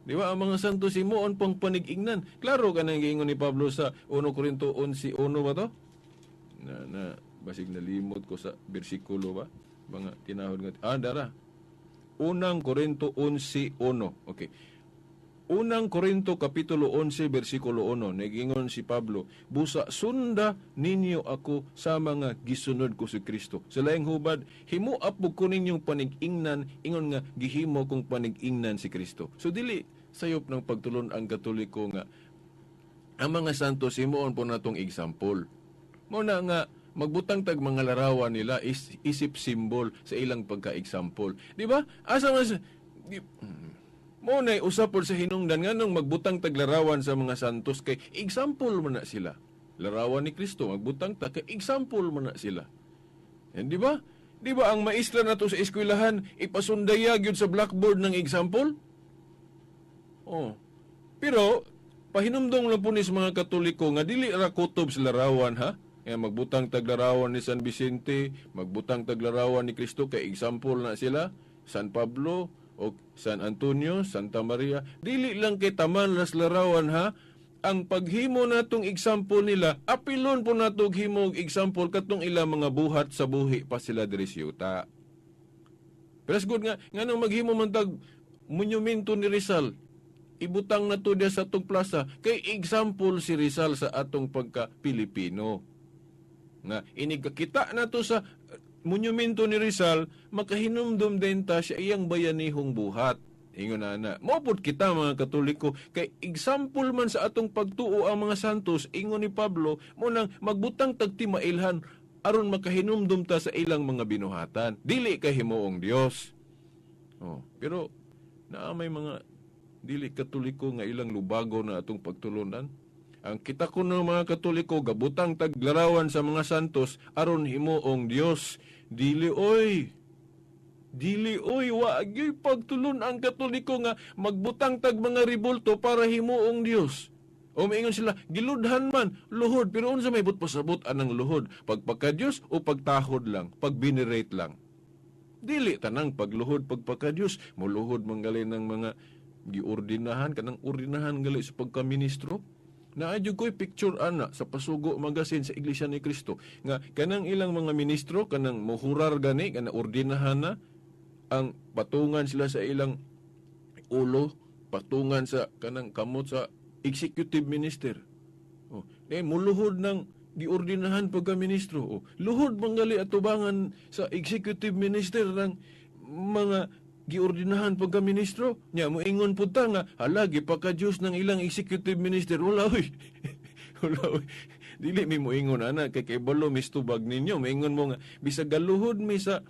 [SPEAKER 4] Di ba ang mga santos himuon pang panig-ingnan. Klaro ka nang giingon ni Pablo sa 1 Korinto 11:1 ba to? Na basig nalimot ko sa bersikulo ba? Mga tinahod nga. Dara. 1 Korinto 11:1. Okay. 1 Korinto kapitulo 11 bersikulo 1 nagingon si Pablo, busa sunda ninyo ako sa mga gisunod ko si Kristo. Sa laing hubad, himuap ko ninyong panig-ingnan, ingon nga gihimo kong panig-ingnan si Kristo. So dili sayop ng pagtulon ang Katoliko nga ang mga santos himuon po natong example. Mo na nga magbutang tag mga larawan nila isip simbol sa ilang pagka-example. Di ba? Asa nga mo na usapod sa hinungdan nga nung magbutang taglarawan sa mga santos kay example man na sila. Larawan ni Kristo magbutang tag kay example man na sila. Yan di ba? Di ba ang maestra nato sa eskwelahan ipasundaya gyud sa blackboard ng example? Pero pahinumdong lang po ni sa mga Katoliko nga dili ra kutob sa larawan ha. Kaya magbutang taglarawan ni San Vicente, magbutang taglarawan ni Kristo kay example na sila. San Pablo o San Antonio, Santa Maria, dili lang kay taman las larawan ha. Ang paghimo natong example nila, apilon po natong himog example katong ilang mga buhat sa buhi pa sila diri sa yuta. Pero good nga nganong maghimo man tag monumento ni Rizal. Ibutang na to diya sa atong plaza kay example si Rizal sa atong pagka Pilipino. Nga inigakita na to sa monumento ni Rizal, makahinumdum din ta siya iyang bayanihong buhat. Ingon na, maupod kita mga Katoliko, kay example man sa atong pagtuo ang mga santos, ingon ni Pablo, mo nang magbutang tagti mailhan, aron makahinumdum ta sa ilang mga binuhatan. Dili kay himuong Dios. Pero, may mga dili Katoliko nga ilang lubago na atong pagtulunan. Ang kita ko ng mga Katoliko, gabutang taglarawan sa mga santos, aron himuong Dios. Dili oy, wag yo'y pagtulon ang Katoliko nga magbutang tag mga ribulto para himuong Dios. O maingon sila, giludhan man, luhod, pero unsa may pasabot anang luhod? Pagpaka-Dios o pagtahod lang, pagbinerate lang? Dili tanang pagluhod, pagpaka-Dios, muluhod manggali ng mga giordinahan, kanang ordinahan gali sa pagkaministro. Naadyo ko'y picture ana sa Pasugo Magazine sa Iglesia ni Cristo nga kanang ilang mga ministro kanang mohurar gani kanang ordinahan na ang patungan sila sa ilang ulo, patungan sa kanang kamot sa executive minister. Muluhod ng giordinahan pagka-ministro. Luhod manggali atubangan sa executive minister ng mga giordinahan pagka-ministro. Nya moingon pud ta nga hala gipaka-Dios ng ilang executive minister. Wala oy. Dili mi moingon ana kay balo mistubag ninyo. Moingon mo nga bisag galuhod mi sa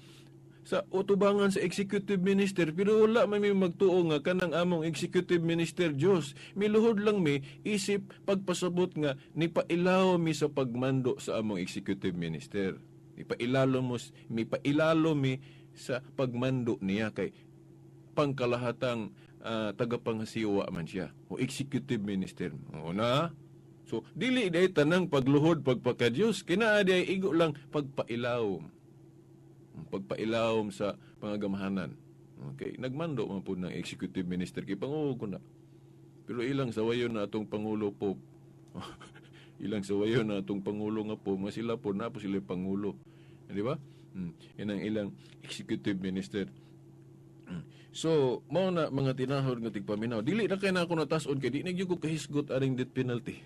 [SPEAKER 4] utubangan sa executive minister pero wala may magtuo nga kanang among executive minister Dios. Miluhod lang mi isip pagpasabot nga ni pailaw mi sa pagmando sa among executive minister. Ipailalo mi sa pagmando niya kay pangkalahatang tagapangasiwa man siya o executive minister. So dili day tanang pagluhod pagpaka-Dios, kinaaday igo lang pagpailawom sa pangagamahanan. Okay, nagmando man po ng executive minister kay pangulo ko na. Pero ilang sawayon na atong pangulo po. Ilang sawayon na atong pangulo nga po, nga sila po na po sila pangulo. Di ba? Yan ang ilang executive minister. So, mao na mga tinahod nga tigpaminaw. Dili na kay na ako natason kay di na gyud ko kahisgot aring death penalty.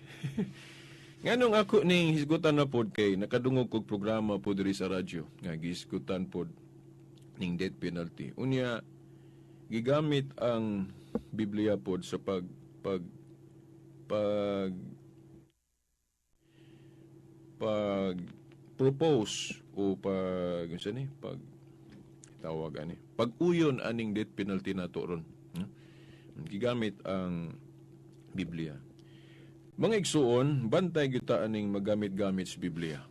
[SPEAKER 4] Nganong ako ning hisgutan na pod kay nakadungog kog programa pod diri sa radyo nga gihisgutan pod ning death penalty. Unya gigamit ang Biblia pod sa pag propose o pag tawag ani pag-uyon aning death penalty nato ron. Gigamit ang Biblia. Mga igsuon, bantay gyud ta aning magamit-gamit sa Biblia.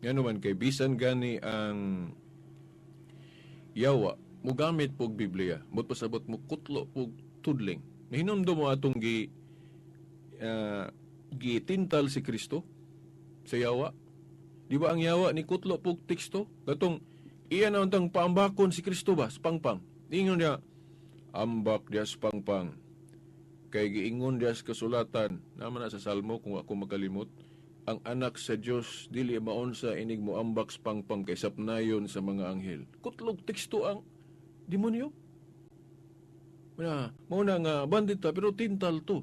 [SPEAKER 4] Ngano man kay bisan gani ang yawa mo gamit pog Biblia, mo't pasabot mo kutlo pog tudling. Nahinomdom mo atong gitintal si Kristo sa yawa. Di ba ang yawa ni kutlo pog teksto? Katong iyan na untang paambakon si Kristo ba sa pangpang. Ingon niya, ambak diya sa pangpang. Kay giingon diya sa kasulatan, naman na sa Salmo kung ako makalimot, ang anak sa Dios dili maunsa inig mo ambak sa pangpang kay sapnayon sa mga anghel. Kutlog teksto ang demonyo. Mauna nga bandit ta pero tintal to.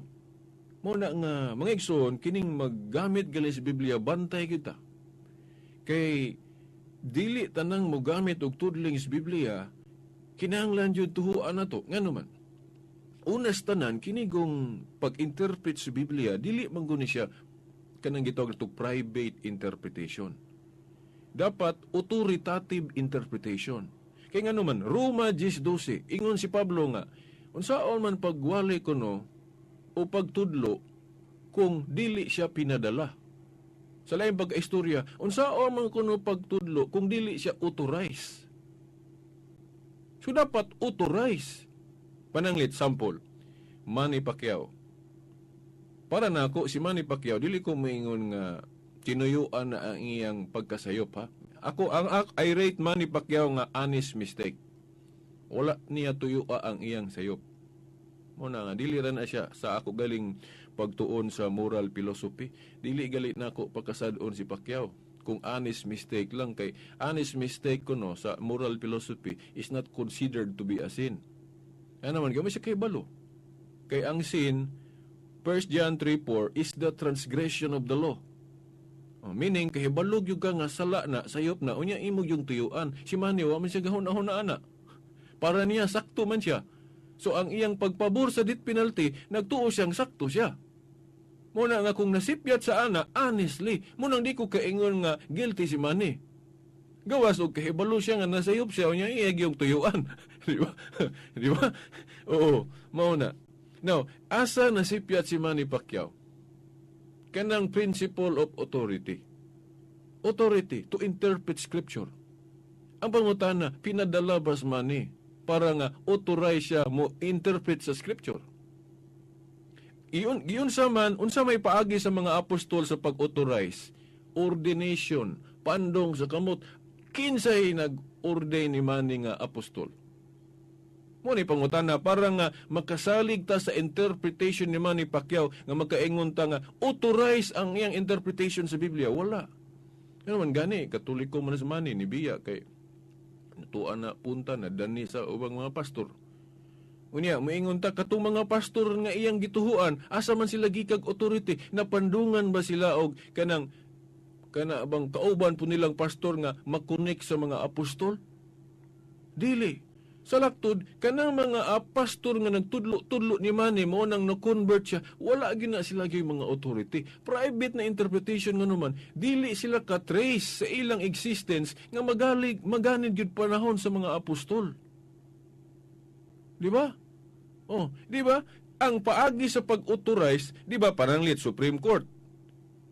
[SPEAKER 4] Mauna nga mga igsoon kining maggamit gali sa Biblia bantay kita. Kay dili tanang mo gamit og tudling sa Biblia, kinahanglan jud tuhuan nato. Ngano man? Unas tanan kinigong pag-interpret sa Biblia, dili man guni siya kanang gitawag natong private interpretation. Dapat authoritative interpretation. Kay ngano man, Roma 10:12, ingon si Pablo nga, unsaon man pagwali kuno o pagtudlo kung dili siya pinadala. Sa laing pag-istorya, unsaon man kuno pagtudlo kung dili siya authorize. So dapat authorize. Pananglit, sample, Manny Pacquiao. Para na ako, si Manny Pacquiao, dili ko maingon nga tinuyuan na ang iyang pagkasayop, ha? I rate Manny Pacquiao nga honest mistake. Wala niya tuyua ang iyang sayop. Muna nga, dili ra na siya sa ako galing pagtuon sa moral philosophy. Dili galit na ako pagkasadon si Pacquiao. Kung honest mistake lang, kay honest mistake ko no, sa moral philosophy is not considered to be a sin. Ano naman, gamay siya kay balo. Kay ang sin, 1 John 3:4 is the transgression of the law. Meaning, kay balog yung ka nga sala na, sayop na, unya imog yung tuyuan. Si Manny, wa man siya gahuna-huna ana. Para niya, sakto man siya. So, ang iyang pagpabor sa death penalty, nagtuo siyang sakto siya. Muna nga kung nasipyat sa ana, honestly, munang di ko kaingon nga guilty si Manny. Gawas og kahibalo siya nga nasayop siya, unya iyag yung tuyuan. Di ba? Di ba? Oo, mauna. Now, asa nasipyat si Manny Pacquiao? Kanang principle of authority. Authority to interpret scripture. Ang pangutana, pinadala ba si Manny para nga authorize siya mo interpret sa scripture? Iyon sa man, unsa may paagi sa mga apostol sa pag-authorize? Ordination, pandong sa kamot. Kinsay nag-ordain ni Manny nga apostol? Muna pangutana, para nga makasalig ta sa interpretation ni Manny Pacquiao nga magkaingon ta nga authorize ang iyang interpretation sa Biblia. Wala. Ano man gani, Katoliko man sa Manny, ni Biya, kay natuan na punta na dani sa ubang mga pastor. Unya, moingon ta katong mga pastor nga iyang gituhuan, asa man sila gikag authority, napandungan ba sila og kana bang kauban po nilang pastor nga makonek sa mga apostol? Dili. Sa laktod, kanang mga pastor nga nagtudlo-tudlo ni Manny mo nang na-convert siya, wala gina sila yung mga authority. Private na interpretation nga naman, dili sila ka-trace sa ilang existence nga maganid yun panahon sa mga apostol. Di ba? Oh, di ba? Ang paagi sa pag-authorize, di ba paranglit Supreme Court.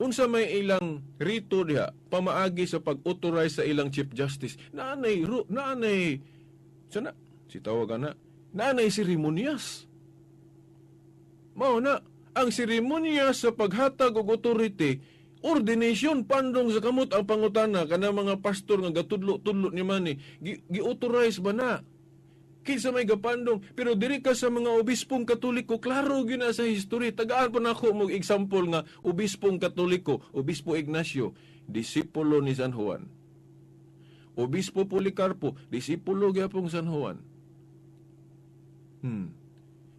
[SPEAKER 4] Unsa may ilang rito diha, pamaagi sa pag-authorize sa ilang Chief Justice. Naanay, sana, si tawagan na, naanay seremonyas. Mao na, ang seremonyas sa paghatag og authority, ordination, pandong sa kamot ang pangutana, kana mga pastor nga gatudlo-tudlo ni Manny, gi-authorize ba na? Kinsa may gapandong, pero diri ka sa mga obispong Katoliko, klaro gina sa history. Tagaan po na ako mong example nga obispong Katoliko, Obispo Ignacio, disipulo ni San Juan. Obispo Policarpo, disipulo gyapong San Juan.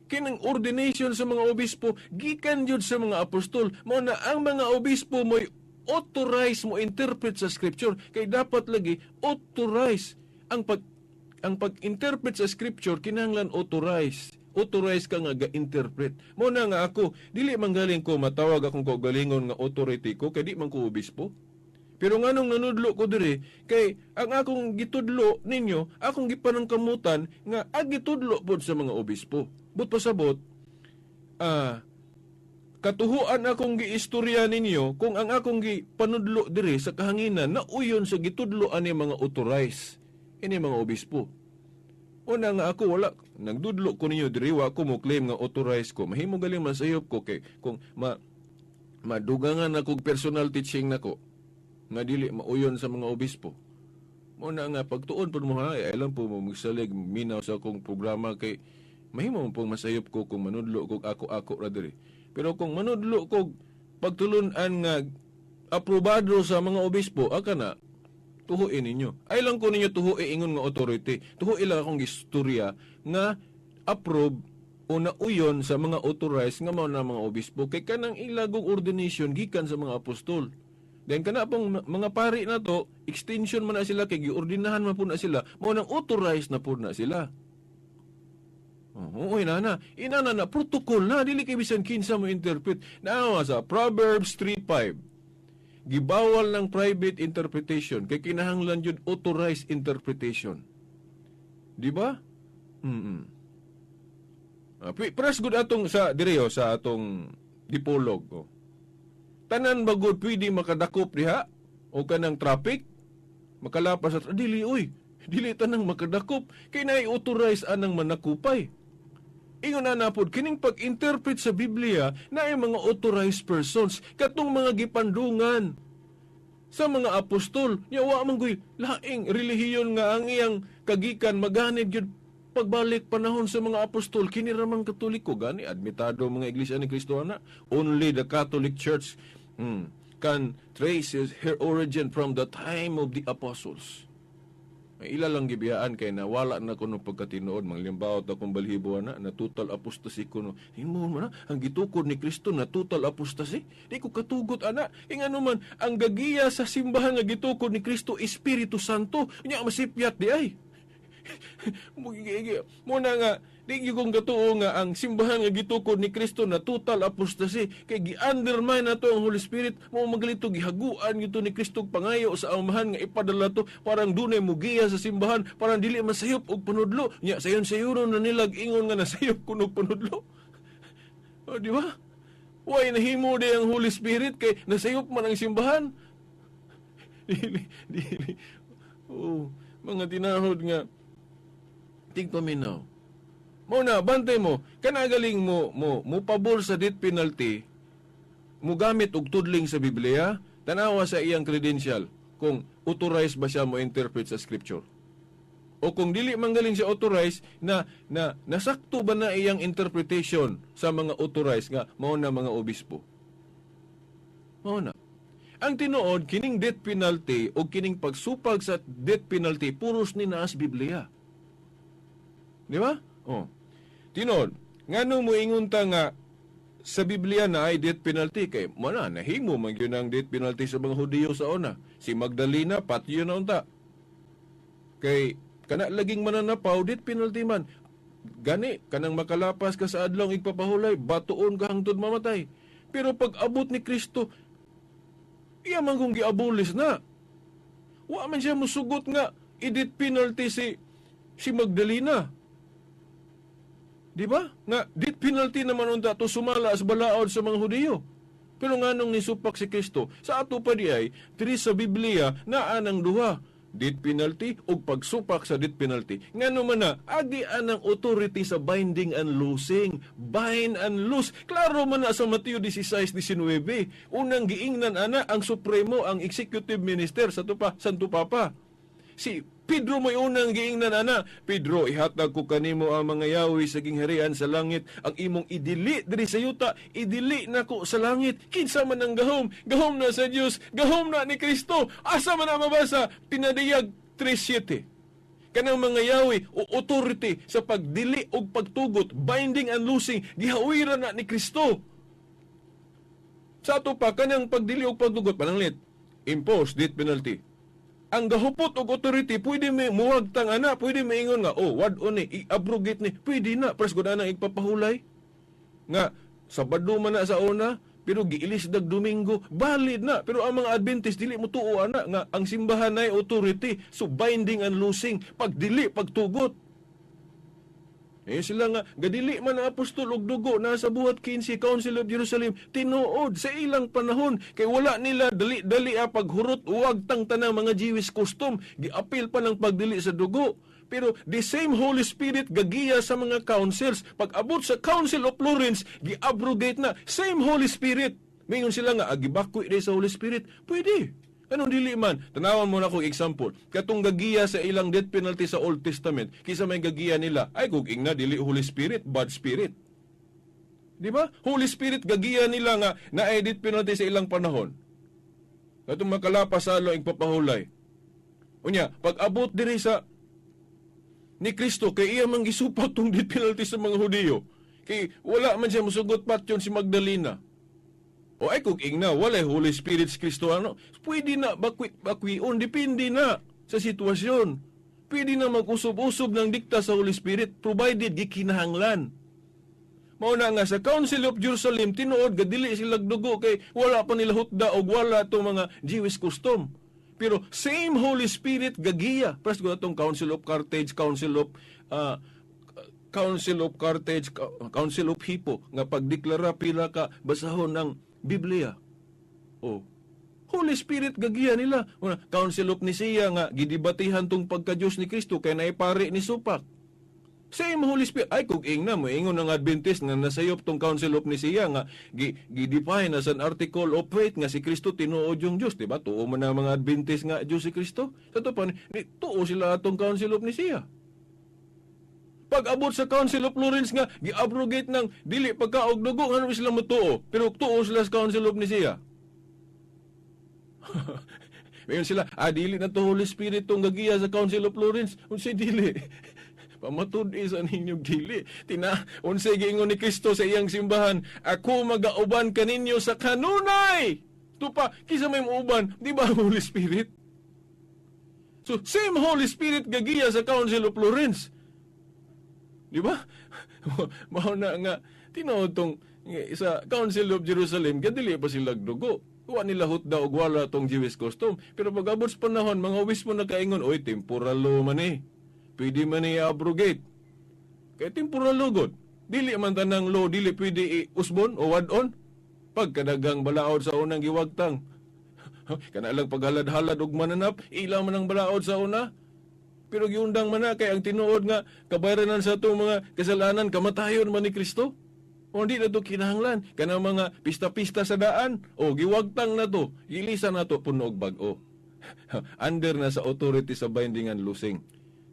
[SPEAKER 4] Kinang ordination sa mga obispo gikan jud sa mga apostol. Mao na ang mga obispo mo'y authorize mo interpret sa scripture, kay dapat lagi authorize ang pag-interpret sa scripture. Kinahanglan authorize ka nga ga-interpret. Mao na nga ako dili manggaling ko matawag akong kaugalingon nga authority ko kay di man ko obispo. Pero nganong nanudlo ko diri kay ang akong gitudlo ninyo, akong gipanangkamutan nga agitudlo pod sa mga obispo. But pasabot, katuhuan akong giistorya ninyo kung ang akong gipanudlo diri sa kahanginan na uyon sa gitudlo ani mga authorize ini mga obispo. Una nga ako wala nagdudlo ko ninyo diri, wa ko mo claim nga authorize ko. Mahimo galing masayop ko kay kung madugangan akong personal teaching nako nga dili mauyon sa mga obispo. Muna nga pagtuon po mo ha, alam po mo magsalig minaw sa akong programa kay mahimo mo pong masayop ko kung manudlo ko ako ra diri. Pero kung manudlo ko pagtulunan nga aprobado sa mga obispo, aka na tuhuin ninyo. Ay lang ko ninyo tuhui ingon nga authority. Tuhui lang akong istorya nga approve o nauyon sa mga authorized nga mao na mga obispo kay kanang ilagong ordination gikan sa mga apostol. Then kana pong mga pari na to, extension man na sila kay giordinahan man po na sila, mao nang authorized na po na sila. Oo, inana protocol na dili kay bisan kinsa mo interpret. Naa sa Proverbs 3:5. Gibawal ng private interpretation kay kinahanglan jud authorized interpretation. Di ba? Pras gud atong sa direyo sa atong dipolog. Tanan ba gud pwede makadakop diha o kanang traffic? Makalapas sa dili tanang makadakop kay naay authorize anang manakupay. Ingon na napod kining pag-interpret sa Biblia na ay mga authorized persons katong mga gipandungan sa mga apostol. Nya wa man goy laing relihiyon nga ang iyang kagikan maganid gyud pagbalik panahon sa mga apostol. Kini ra man Katoliko gani admitado mga iglesia ni Kristo ana. Only the Catholic Church can trace her origin from the time of the apostles. May ila lang gibiyaan kay nawala na kuno pagkatinuod manglimbawat akong balhibo na total apostasy kuno. Himo man ang gitukod ni Kristo na total apostasy. Di ko katugot ana. Ingano man ang gagiya sa simbahan nga gitukod ni Kristo Espiritu Santo. Nya masipyat di ay. Muna nga di kong katuo nga ang simbahan nga gitukod ni Kristo na total apostasy kay gi-undermine nato ang Holy Spirit mo magalito gihaguan gito ni Kristo pangayo sa amahan nga ipadala to parang dunay mugiya sa simbahan parang dili masayop og panudlo nya sayon na nilag ingon nga nasayop kuno panudlo. O di ba? Way nahimo di ang Holy Spirit kay nasayop man ang simbahan. Dili. Mga tinahod nga tigpaminaw. Muna, bantay mo, kanagaling mo pabor sa death penalty, mo gamit og tudling sa Biblia, tanawa sa iyang credential, kung authorized ba siya mo interpret sa scripture. O kung dili manggaling siya authorized, na nasakto ba na iyang interpretation sa mga authorized nga, mao na mga obispo. Mao na. Ang tinuod, kining death penalty o kining pagsupag sa death penalty, puros ni naas Biblia. Di ba? Tinod, ngano mo ingunta nga sa Biblia na ay death penalty kay nahimo man yun ang death penalty sa mga Hudiyo sa una. Si Magdalena patyo na unta. Kay kana laging mananapaw death penalty man. Gani kanang makalapas ka sa adlong igpapahulay, batuon ka hangtod mamatay. Pero pag abot ni Kristo, iya man kung giabolis na. Wa man siya musugot nga i-death penalty si Magdalena. Di ba? Nga, death penalty naman unta to sumala as balaod sa mga Hudiyo. Pero nganong nisupak si Kristo, sa ato pa di ay, diri sa Biblia, naa nang duha. Death penalty o pagsupak sa death penalty. Ngano man na, agi anang authority sa binding and loosing. Bind and loose. Klaro man na sa Mateo 16:19. Unang giingnan ana ang Supremo, ang Executive Minister sa Santo Papa. Si Pedro mo'y unang giingnan ana. Pedro, ihatag ko kanimo ang mga yawi sa gingharian sa langit. Ang imong idili diri sa yuta, idili nako sa langit. Kinsa man ang gahom? Gahom na sa Dios, gahom na ni Kristo. Asa man na mabasa? Pinadiyag 3:7. Kanang mga yawi o authority sa pagdili o pagtugot, binding and loosing, gihawiran na ni Kristo. Sa ato pa, kanang pagdili o pagtugot, pananglit, impose death penalty. Ang gahupot o authority, pwede may muwagtang ana, pwede may ingon nga, wad-on ni, i-abrogate ni, pwede na, pres ko na nang igpapahulay. Nga, Sabado man na sa una, pero giilis dag Domingo, valid na. Pero ang mga Adventist, dili mo tuo ana, nga ang simbahan ay authority, so binding and loosing, pagdili, pagtugot. Sila nga, gadili man ang apostol og dugo, nasa buhat 15, Council of Jerusalem, tinuod sa ilang panahon, kay wala nila dali-dali paghurot, uwag tang tanang mga Jewish custom, giapil pa ng pagdili sa dugo. Pero the same Holy Spirit gagiya sa mga councils. Pag abot sa Council of Florence, gi-abrogate na. Same Holy Spirit. Mingon sila nga, agibakoy rin sa Holy Spirit. Pwede. Anong dili man? Tanawan mo na kong example. Katong gagiya sa ilang death penalty sa Old Testament, kisa may gagiya nila, ay kung ingna, dili Holy Spirit, bad spirit. Di ba? Holy Spirit gagiya nila nga na ay death penalty sa ilang panahon. Katong makalapas sa alo ang papahulay. Unya, pag abot diri sa ni Kristo, kay iya man gisupat tong death penalty sa mga Hudiyo. Kay wala man siya musugot patyon si Magdalena. O ay kung ingna, walay Holy Spirit si Kristo, pwede na bakwion, depende na sa sitwasyon. Pwede na mag-usob-usob ng dikta sa Holy Spirit, provided gikinahanglan. Mauna nga sa Council of Jerusalem, tinuod, gadili silang dugo, kay wala pa nila hutda o wala itong mga Jewish custom. Pero same Holy Spirit gagiya. Pres ko itong Council of Carthage, Council of Carthage, Council of Hippo, nga pagdeklara pila ka basahon ng Biblia. Holy Spirit gagiya nila. Council of Nicaea nga gidibatihan tong pagka-Diyos ni Kristo kay naipari ni Supak. Same Holy Spirit. Ay, kung ingna mo, ingon ng Adventist nga nasayop tong Council of Nicaea nga gidefine as an article of faith nga si Kristo tinuod yung Diyos. Diba? Tuo man na mga Adventist nga Diyos si Kristo. Sa ito pa, tuo sila atong Council of Nicaea. Pag abot sa Council of Florence nga, gi-abrogate ng dili pagkaog dugo, ano sila matuo? Pero tuo sila sa Council of Nicaea. Mayon sila, dili na to Holy Spirit tong gagiya sa Council of Florence. Unsay dili? Pamatud sa ninyong dili. Unsay giingon ni Kristo sa iyang simbahan, ako magauban kaninyo sa kanunay. Tupa, kisa may muuban, di ba Holy Spirit? So, same Holy Spirit gagiya sa Council of Florence. Di ba? Mauna nga, tinuod tong sa Council of Jerusalem, gadili pa sila dugo. Kuha nila hutda o wala tong Jewish custom. Pero pag abot sa panahon, mga obispo nagkaingon, oy, temporal law man eh. Pwede man i-abrogate. Kaya temporal law god. Dili man tanang law, dili pwede i-usbon o wad-on. Pagkadagang balaod sa unang giwagtang. Kanalang paghalad-halad og mananap, ilang man ang balaod sa una. Pero giundang man na, kay ang tinuod nga, kabayranan sa itong mga kasalanan, kamatayon man ni Kristo. O hindi na ito kinahanglan. Kanang mga pista-pista sa daan, o giwagtang na to, gilisan na to, puno og bag-o. Under na sa authority sa binding and loosing.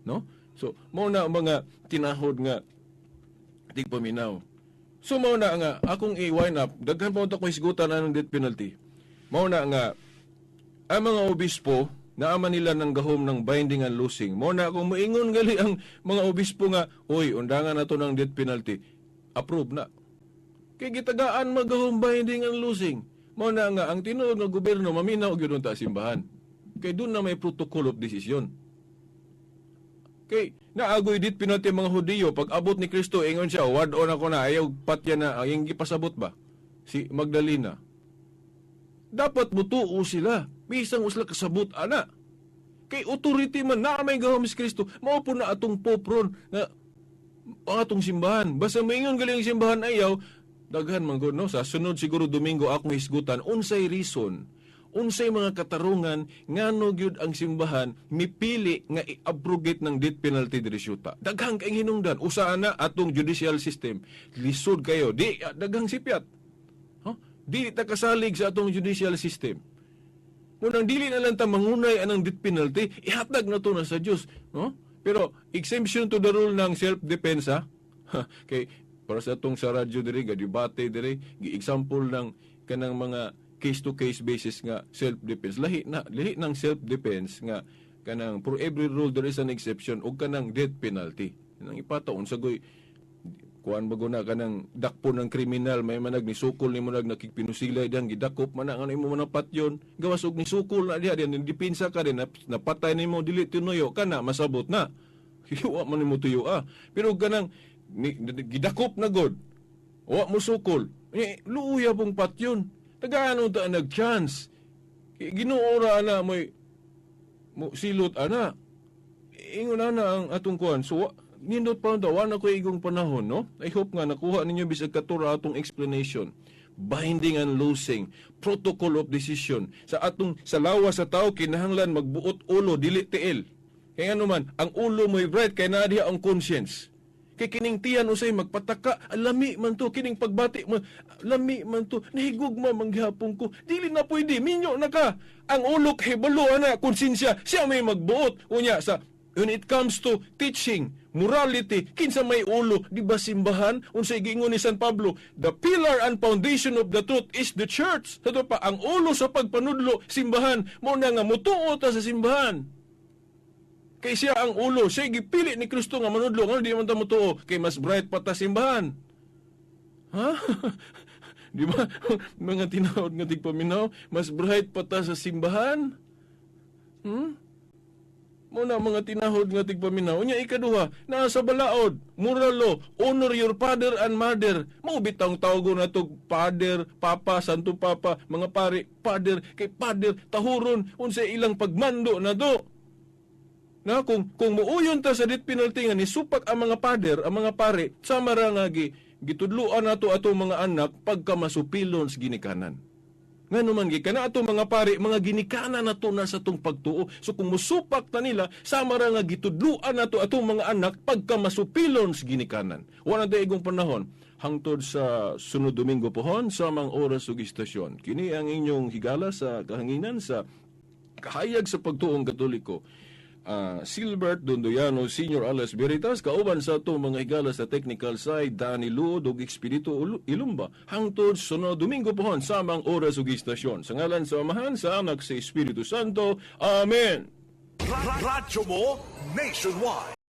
[SPEAKER 4] No? So, mauna ang mga tinahod nga tigpaminaw. So, mauna nga, akong i-wind up, daghan pa ito kung isgutan na ng death penalty. Mauna nga, ang mga obispo, naaman nila ng gahom ng binding and loosing. Mauna kung maingon gali ang mga obispo nga, uy, undangan na to ng death penalty, approve na. Kay gitagaan magahom binding and loosing. Mauna nga, ang tinuod ng gobyerno, maminaw yun ta simbahan. Kay doon na may protocol of decision. Kay naagoy dit penalty mga Hudiyo, pag abot ni Kristo, ingon siya, wad-on ako na, ayaw patya na, yung gipasabot ba? Si Magdalena. Dapat mutuo sila. Bisang usla kasabot, ana. Kay authority man, na may gahom si Kristo, maupo na atong popron, na ang atong simbahan. Basta maingon galing simbahan ayaw, daghan man no? Sa sunod siguro Domingo, akong hisgutan, unsay reason, unsay mga katarungan ngano gyud ang simbahan mipili nga i-abrogate ng death penalty diri syuta. Daghang kay hinungdan usa na atong judicial system. Lisod kayo, di daghang sipyat. Di ta kasalig sa atong judicial system. Munang dili na lang ta mangunay anang death penalty, ihatag na to na sa Dios, no? Pero exemption to the rule ng self-defense, kay para sa atong sa radyo diri ga debate diri, gi-example ng kanang mga case-to-case basis nga self-defense. Lahi ng self-defense nga kanang for every rule there is an exception o kanang death penalty. Nang ipataon sa goy kuan bago na kanang dakpo ng kriminal may manag ni sukol ni mo nag nakikpinusilay diyan gidakop man ang ano imo manapat yon gawas og ni sukol na diha diyan dipinsa ka din napatay nimo dili tinuyo kana masabot na hiwa man nimo tuyo pero kanang gidakop na god wa mo sukol luya pong patyon tagaano ta nag chance ginuora na mo silot ana ingon na ang atong kuan so nindot pa daw na ko igong panahon no. I hope nga nakuha ninyo bisag katura atong explanation. Binding and loosing, protocol of decision. Sa atong sa lawas sa tao kinahanglan magbuot ulo dili tiil. Kaya ano man, ang ulo mo'y right kay nadiha ang conscience. Kay kining tiyan usay magpataka, lami man to kining pagbati mo, lami man to nahigugma manggihapon ko. Dili na pwede, minyo na ka. Ang ulo kay balo ana konsensya, siya may magbuot unya sa when it comes to teaching, morality, kinsa may ulo, di ba simbahan? Unsay giingon ni San Pablo, the pillar and foundation of the truth is the church. Sato pa, ang ulo sa pagpanudlo, simbahan, mo na nga mutuo ta sa simbahan. Kay siya ang ulo, siya gipili ni Kristo nga manudlo, ano di man ta mutuo, kay mas bright pa ta simbahan. Ha? Di ba? Mga tinawag nga tigpaminaw, mas bright pa ta sa simbahan? Muna mga tinahod nga tigpaminaw. Unya ikaduha, nasa balaod, moral law, honor your father and mother. Mao bitang tawgo na to father, papa, santo papa, mga pare, father, kay father, tahuron, unsay ilang pagmando na do. Na kung muuyon ta sa death penalty nga ni supak ang mga father, ang mga pare, sama ra nga gitudluan nato ato mga anak pagka masupilon sa ginikanan. Nga naman gikana ato mga pare, mga ginikanan nato na sa tong pagtuo. So kung musupak ta nila, sama ra nga gitudluan nato atong mga anak pagka masupilon sa ginikanan. Wala ta igong panahon hangtod sa sunod Domingo pohon sa mga oras ug istasyon. Kini ang inyong higala sa kahanginan sa kahayag sa pagtuong Katoliko. Silbert Dondoyano Senior Alas Veritas kauban sa ato mga higala sa technical side Danny Luod ug Espiritu Ilumba hangtod sunod Domingo pohon sa mga oras ug istasyon sa ngalan sa Amahan sa Anak sa Espiritu Santo. Amen.
[SPEAKER 3] Radyo mo nationwide.